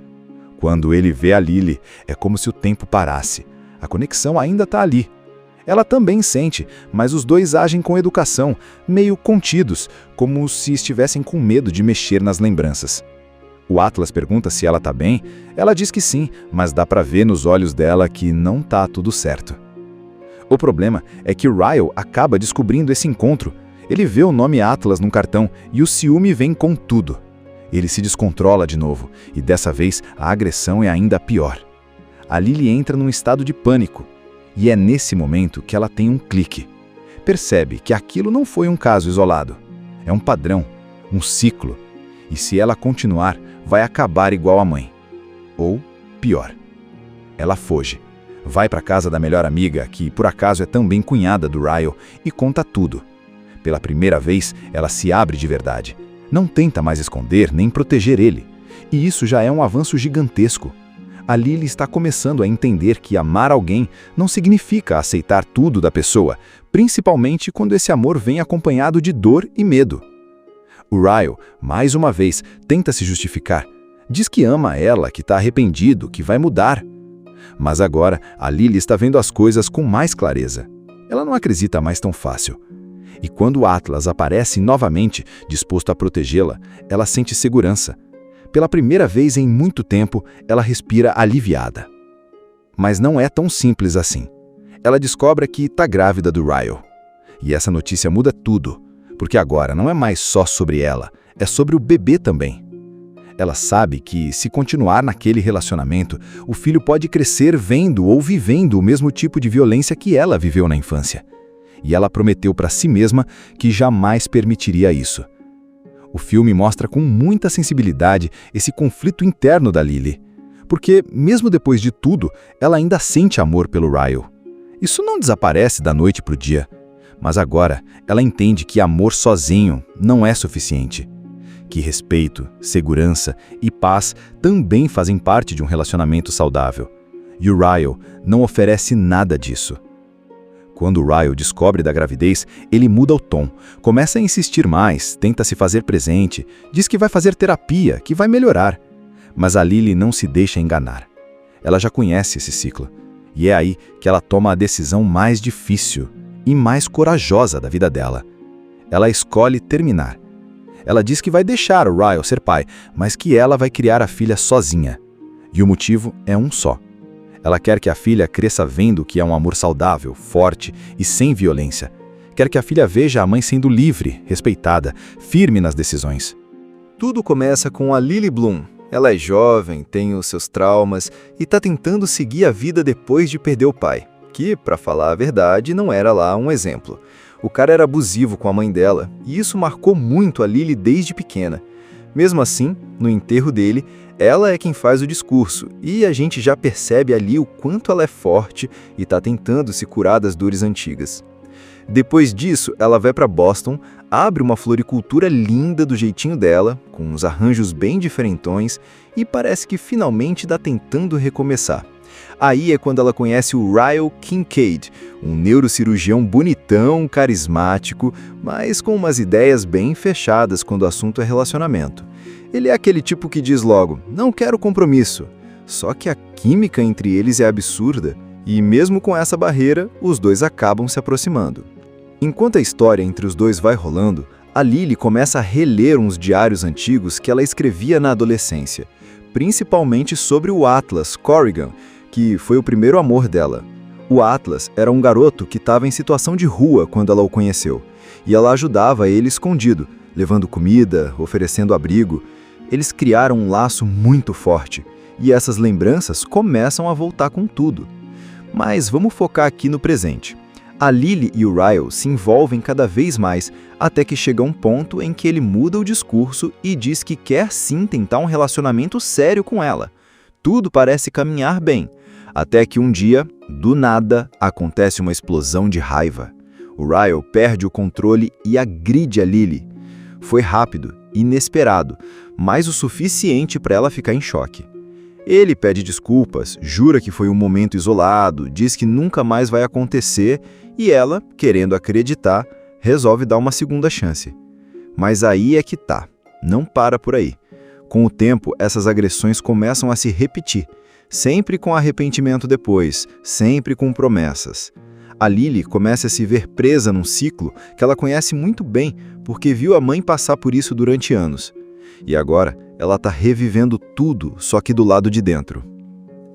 Quando ele vê a Lily, é como se o tempo parasse. A conexão ainda está ali. Ela também sente, mas os dois agem com educação, meio contidos, como se estivessem com medo de mexer nas lembranças. O Atlas pergunta se ela está bem, ela diz que sim, mas dá para ver nos olhos dela que não está tudo certo. O problema é que Ryle acaba descobrindo esse encontro. Ele vê o nome Atlas num cartão e o ciúme vem com tudo. Ele se descontrola de novo, e dessa vez a agressão é ainda pior. A Lily entra num estado de pânico, e é nesse momento que ela tem um clique. Percebe que aquilo não foi um caso isolado. É um padrão, um ciclo, e se ela continuar, vai acabar igual a mãe. Ou pior. Ela foge. Vai para a casa da melhor amiga, que por acaso é também cunhada do Ryle, e conta tudo. Pela primeira vez, ela se abre de verdade. Não tenta mais esconder nem proteger ele. E isso já é um avanço gigantesco. A Lily está começando a entender que amar alguém não significa aceitar tudo da pessoa, principalmente quando esse amor vem acompanhado de dor e medo. O Ryle, mais uma vez, tenta se justificar. Diz que ama ela, que está arrependido, que vai mudar. Mas agora, a Lily está vendo as coisas com mais clareza. Ela não acredita mais tão fácil. E quando o Atlas aparece novamente, disposto a protegê-la, ela sente segurança. Pela primeira vez em muito tempo, ela respira aliviada. Mas não é tão simples assim. Ela descobre que está grávida do Ryle. E essa notícia muda tudo, porque agora não é mais só sobre ela, é sobre o bebê também. Ela sabe que, se continuar naquele relacionamento, o filho pode crescer vendo ou vivendo o mesmo tipo de violência que ela viveu na infância. E ela prometeu para si mesma que jamais permitiria isso. O filme mostra com muita sensibilidade esse conflito interno da Lily. Porque, mesmo depois de tudo, ela ainda sente amor pelo Ryle. Isso não desaparece da noite para o dia. Mas agora, ela entende que amor sozinho não é suficiente. Que respeito, segurança e paz também fazem parte de um relacionamento saudável. E o Ryle não oferece nada disso. Quando o Ryle descobre da gravidez, ele muda o tom, começa a insistir mais, tenta se fazer presente, diz que vai fazer terapia, que vai melhorar. Mas a Lily não se deixa enganar. Ela já conhece esse ciclo. E é aí que ela toma a decisão mais difícil e mais corajosa da vida dela. Ela escolhe terminar. Ela diz que vai deixar o Ryle ser pai, mas que ela vai criar a filha sozinha. E o motivo é um só. Ela quer que a filha cresça vendo que é um amor saudável, forte e sem violência. Quer que a filha veja a mãe sendo livre, respeitada, firme nas decisões. Tudo começa com a Lily Bloom. Ela é jovem, tem os seus traumas e está tentando seguir a vida depois de perder o pai, que, para falar a verdade, não era lá um exemplo. O cara era abusivo com a mãe dela e isso marcou muito a Lily desde pequena. Mesmo assim, no enterro dele, ela é quem faz o discurso e a gente já percebe ali o quanto ela é forte e está tentando se curar das dores antigas. Depois disso, ela vai para Boston, abre uma floricultura linda do jeitinho dela, com uns arranjos bem diferentões, e parece que finalmente está tentando recomeçar. Aí é quando ela conhece o Ryle Kincaid, um neurocirurgião bonitão, carismático, mas com umas ideias bem fechadas quando o assunto é relacionamento. Ele é aquele tipo que diz logo, não quero compromisso. Só que a química entre eles é absurda, e mesmo com essa barreira, os dois acabam se aproximando. Enquanto a história entre os dois vai rolando, a Lily começa a reler uns diários antigos que ela escrevia na adolescência, principalmente sobre o Atlas Corrigan, que foi o primeiro amor dela. O Atlas era um garoto que estava em situação de rua quando ela o conheceu, e ela ajudava ele escondido, levando comida, oferecendo abrigo. Eles criaram um laço muito forte, e essas lembranças começam a voltar com tudo. Mas vamos focar aqui no presente. A Lily e o Ryle se envolvem cada vez mais, até que chega um ponto em que ele muda o discurso e diz que quer sim tentar um relacionamento sério com ela. Tudo parece caminhar bem, até que um dia, do nada, acontece uma explosão de raiva. O Ryle perde o controle e agride a Lily. Foi rápido, inesperado, mas o suficiente para ela ficar em choque. Ele pede desculpas, jura que foi um momento isolado, diz que nunca mais vai acontecer e ela, querendo acreditar, resolve dar uma segunda chance. Mas aí é que tá, não para por aí. Com o tempo, essas agressões começam a se repetir, sempre com arrependimento depois, sempre com promessas. A Lily começa a se ver presa num ciclo que ela conhece muito bem, porque viu a mãe passar por isso durante anos. E agora, ela está revivendo tudo, só que do lado de dentro.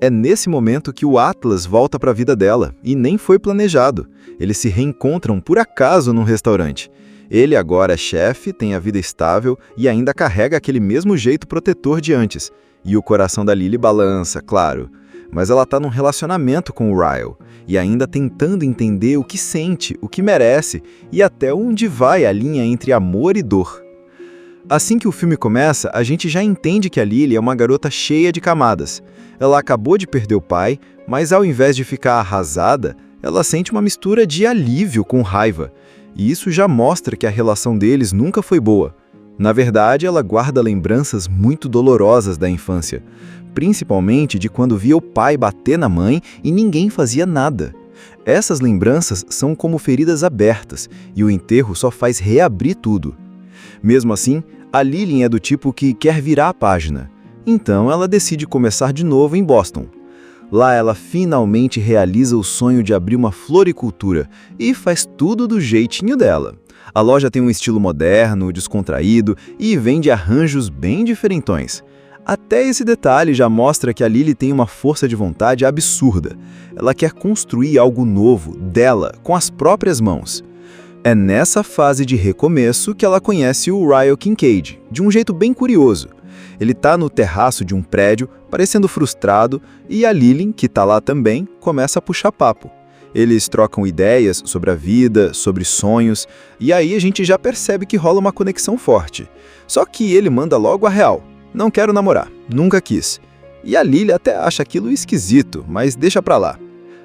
É nesse momento que o Atlas volta para a vida dela, e nem foi planejado. Eles se reencontram por acaso num restaurante. Ele agora é chefe, tem a vida estável e ainda carrega aquele mesmo jeito protetor de antes. E o coração da Lily balança, claro. Mas ela está num relacionamento com o Ryle, e ainda tentando entender o que sente, o que merece, e até onde vai a linha entre amor e dor. Assim que o filme começa, a gente já entende que a Lily é uma garota cheia de camadas. Ela acabou de perder o pai, mas ao invés de ficar arrasada, ela sente uma mistura de alívio com raiva. E isso já mostra que a relação deles nunca foi boa. Na verdade, ela guarda lembranças muito dolorosas da infância, principalmente de quando via o pai bater na mãe e ninguém fazia nada. Essas lembranças são como feridas abertas, e o enterro só faz reabrir tudo. Mesmo assim, a Lily é do tipo que quer virar a página. Então ela decide começar de novo em Boston. Lá ela finalmente realiza o sonho de abrir uma floricultura e faz tudo do jeitinho dela. A loja tem um estilo moderno, descontraído e vende arranjos bem diferentões. Até esse detalhe já mostra que a Lily tem uma força de vontade absurda. Ela quer construir algo novo, dela, com as próprias mãos. É nessa fase de recomeço que ela conhece o Ryle Kincaid, de um jeito bem curioso. Ele está no terraço de um prédio, parecendo frustrado, e a Lily, que está lá também, começa a puxar papo. Eles trocam ideias sobre a vida, sobre sonhos, e aí a gente já percebe que rola uma conexão forte. Só que ele manda logo a real. Não quero namorar, nunca quis. E a Lily até acha aquilo esquisito, mas deixa pra lá.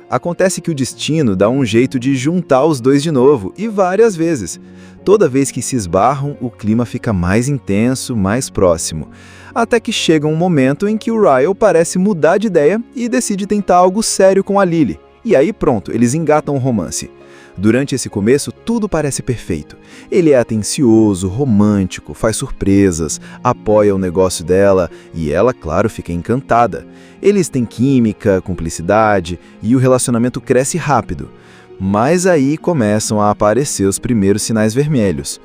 Acontece que o destino dá um jeito de juntar os dois de novo, e várias vezes. Toda vez que se esbarram, o clima fica mais intenso, mais próximo. Até que chega um momento em que o Ryle parece mudar de ideia e decide tentar algo sério com a Lily. E aí pronto, eles engatam um romance. Durante esse começo, tudo parece perfeito. Ele é atencioso, romântico, faz surpresas, apoia o negócio dela e ela, claro, fica encantada. Eles têm química, cumplicidade e o relacionamento cresce rápido. Mas aí começam a aparecer os primeiros sinais vermelhos.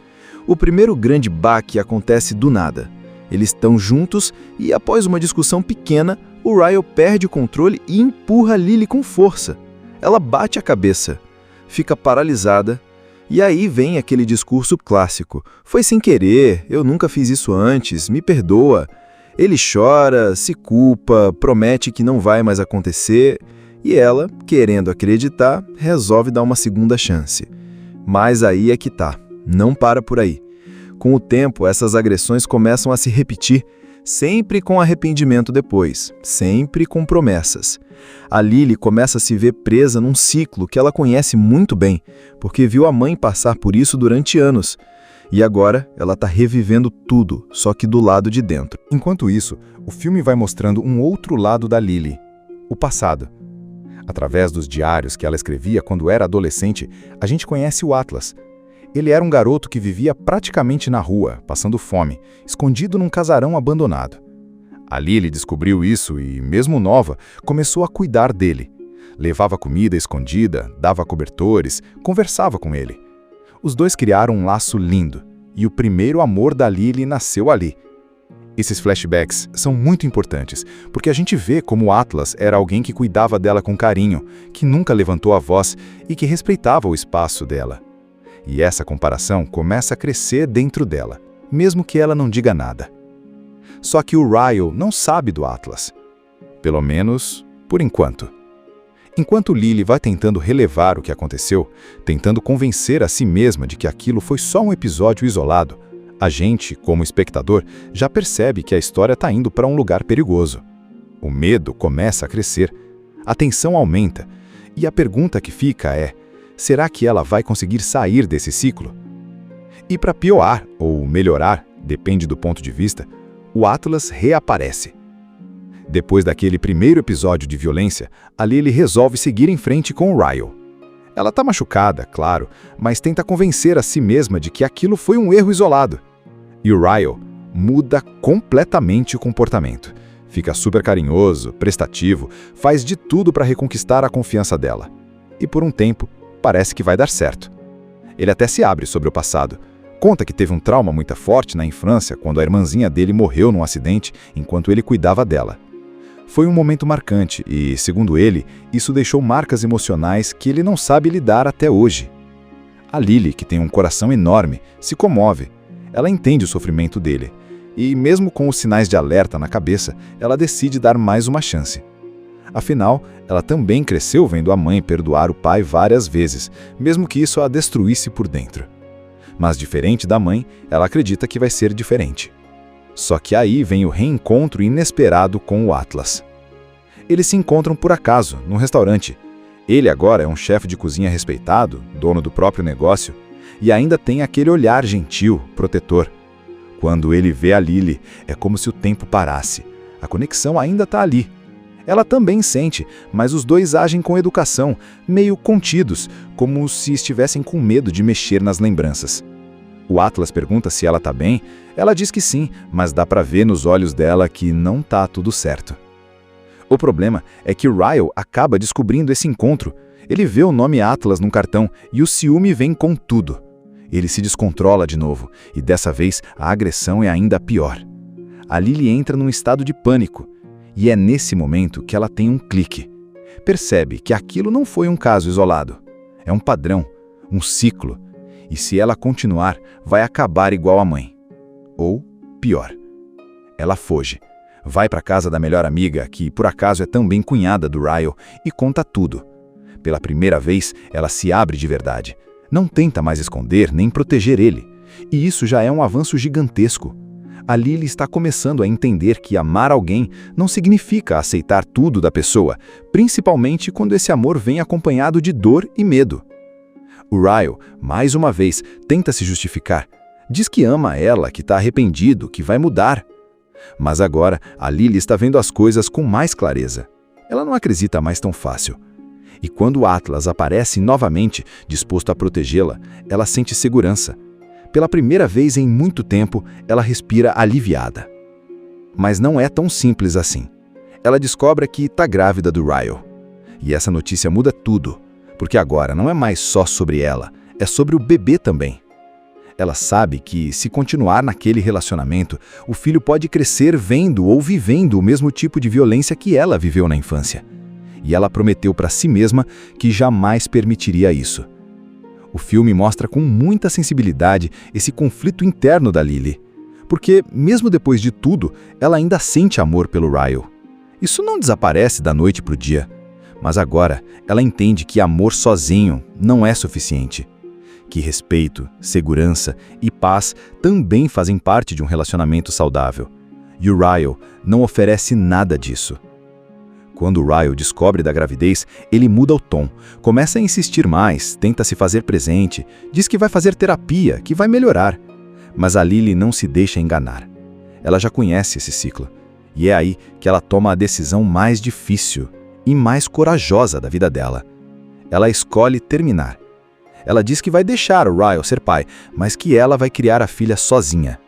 O primeiro grande baque acontece do nada. Eles estão juntos e, após uma discussão pequena, o Ryle perde o controle e empurra Lily com força. Ela bate a cabeça, fica paralisada, e aí vem aquele discurso clássico. Foi sem querer, eu nunca fiz isso antes, me perdoa. Ele chora, se culpa, promete que não vai mais acontecer, e ela, querendo acreditar, resolve dar uma segunda chance. Mas aí é que tá, não para por aí. Com o tempo, essas agressões começam a se repetir, sempre com arrependimento depois, sempre com promessas. A Lily começa a se ver presa num ciclo que ela conhece muito bem, porque viu a mãe passar por isso durante anos. E agora ela está revivendo tudo, só que do lado de dentro. Enquanto isso, o filme vai mostrando um outro lado da Lily, o passado. Através dos diários que ela escrevia quando era adolescente, a gente conhece o Atlas. Ele era um garoto que vivia praticamente na rua, passando fome, escondido num casarão abandonado. A Lily descobriu isso e, mesmo nova, começou a cuidar dele. Levava comida escondida, dava cobertores, conversava com ele. Os dois criaram um laço lindo, e o primeiro amor da Lily nasceu ali. Esses flashbacks são muito importantes, porque a gente vê como o Atlas era alguém que cuidava dela com carinho, que nunca levantou a voz e que respeitava o espaço dela. E essa comparação começa a crescer dentro dela, mesmo que ela não diga nada. Só que o Ryle não sabe do Atlas. Pelo menos, por enquanto. Enquanto Lily vai tentando relevar o que aconteceu, tentando convencer a si mesma de que aquilo foi só um episódio isolado, a gente, como espectador, já percebe que a história está indo para um lugar perigoso. O medo começa a crescer, a tensão aumenta, e a pergunta que fica é: será que ela vai conseguir sair desse ciclo? E para piorar ou melhorar, depende do ponto de vista, o Atlas reaparece. Depois daquele primeiro episódio de violência, a Lily resolve seguir em frente com o Ryle. Ela está machucada, claro, mas tenta convencer a si mesma de que aquilo foi um erro isolado. E o Ryle muda completamente o comportamento. Fica super carinhoso, prestativo, faz de tudo para reconquistar a confiança dela. E por um tempo, parece que vai dar certo. Ele até se abre sobre o passado. Conta que teve um trauma muito forte na infância quando a irmãzinha dele morreu num acidente enquanto ele cuidava dela. Foi um momento marcante e, segundo ele, isso deixou marcas emocionais que ele não sabe lidar até hoje. A Lily, que tem um coração enorme, se comove. Ela entende o sofrimento dele. E, mesmo com os sinais de alerta na cabeça, ela decide dar mais uma chance. Afinal, ela também cresceu vendo a mãe perdoar o pai várias vezes, mesmo que isso a destruísse por dentro. Mas, diferente da mãe, ela acredita que vai ser diferente. Só que aí vem o reencontro inesperado com o Atlas. Eles se encontram por acaso, num restaurante. Ele agora é um chefe de cozinha respeitado, dono do próprio negócio, e ainda tem aquele olhar gentil, protetor. Quando ele vê a Lily, é como se o tempo parasse. A conexão ainda está ali. Ela também sente, mas os dois agem com educação, meio contidos, como se estivessem com medo de mexer nas lembranças. O Atlas pergunta se ela está bem, ela diz que sim, mas dá para ver nos olhos dela que não está tudo certo. O problema é que Ryle acaba descobrindo esse encontro. Ele vê o nome Atlas num cartão e o ciúme vem com tudo. Ele se descontrola de novo, e dessa vez a agressão é ainda pior. A Lily entra num estado de pânico. E é nesse momento que ela tem um clique. Percebe que aquilo não foi um caso isolado. É um padrão, um ciclo. E se ela continuar, vai acabar igual a mãe. Ou pior. Ela foge. Vai para a casa da melhor amiga, que por acaso é também cunhada do Ryle, e conta tudo. Pela primeira vez, ela se abre de verdade. Não tenta mais esconder nem proteger ele. E isso já é um avanço gigantesco. a Lily está começando a entender que amar alguém não significa aceitar tudo da pessoa, principalmente quando esse amor vem acompanhado de dor e medo. O Ryle, mais uma vez, tenta se justificar. Diz que ama ela, que está arrependido, que vai mudar. Mas agora, a Lily está vendo as coisas com mais clareza. Ela não acredita mais tão fácil. E quando Atlas aparece novamente, disposto a protegê-la, ela sente segurança. Pela primeira vez em muito tempo, ela respira aliviada. Mas não é tão simples assim. Ela descobre que está grávida do Ryle. E essa notícia muda tudo, porque agora não é mais só sobre ela, é sobre o bebê também. Ela sabe que, se continuar naquele relacionamento, o filho pode crescer vendo ou vivendo o mesmo tipo de violência que ela viveu na infância. E ela prometeu para si mesma que jamais permitiria isso. O filme mostra com muita sensibilidade esse conflito interno da Lily, porque, mesmo depois de tudo, ela ainda sente amor pelo Ryle. Isso não desaparece da noite para o dia, mas agora ela entende que amor sozinho não é suficiente. Que respeito, segurança e paz também fazem parte de um relacionamento saudável. E o Ryle não oferece nada disso. Quando o Ryle descobre da gravidez, ele muda o tom, começa a insistir mais, tenta se fazer presente, diz que vai fazer terapia, que vai melhorar. Mas a Lily não se deixa enganar. Ela já conhece esse ciclo. E é aí que ela toma a decisão mais difícil e mais corajosa da vida dela. Ela escolhe terminar. Ela diz que vai deixar o Ryle ser pai, mas que ela vai criar a filha sozinha.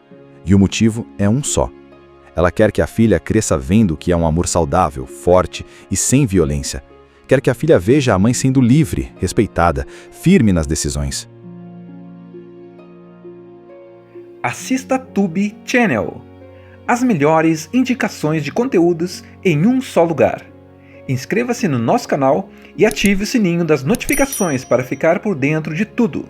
E o motivo é um só. Ela quer que a filha cresça vendo que é um amor saudável, forte e sem violência. Quer que a filha veja a mãe sendo livre, respeitada, firme nas decisões. Assista Tubi Channel. As melhores indicações de conteúdos em um só lugar. Inscreva-se no nosso canal e ative o sininho das notificações para ficar por dentro de tudo.